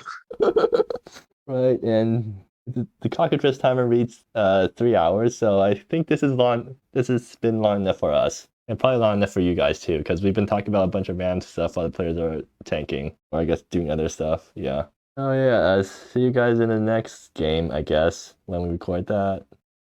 Right, and the cockatrice timer reads 3 hours, so I think this is long. This has been long enough for us, and probably long enough for you guys too, because we've been talking about a bunch of RAM stuff while the players are tanking, or I guess doing other stuff. Yeah. Oh yeah. See you guys in the next game, I guess, when we record that.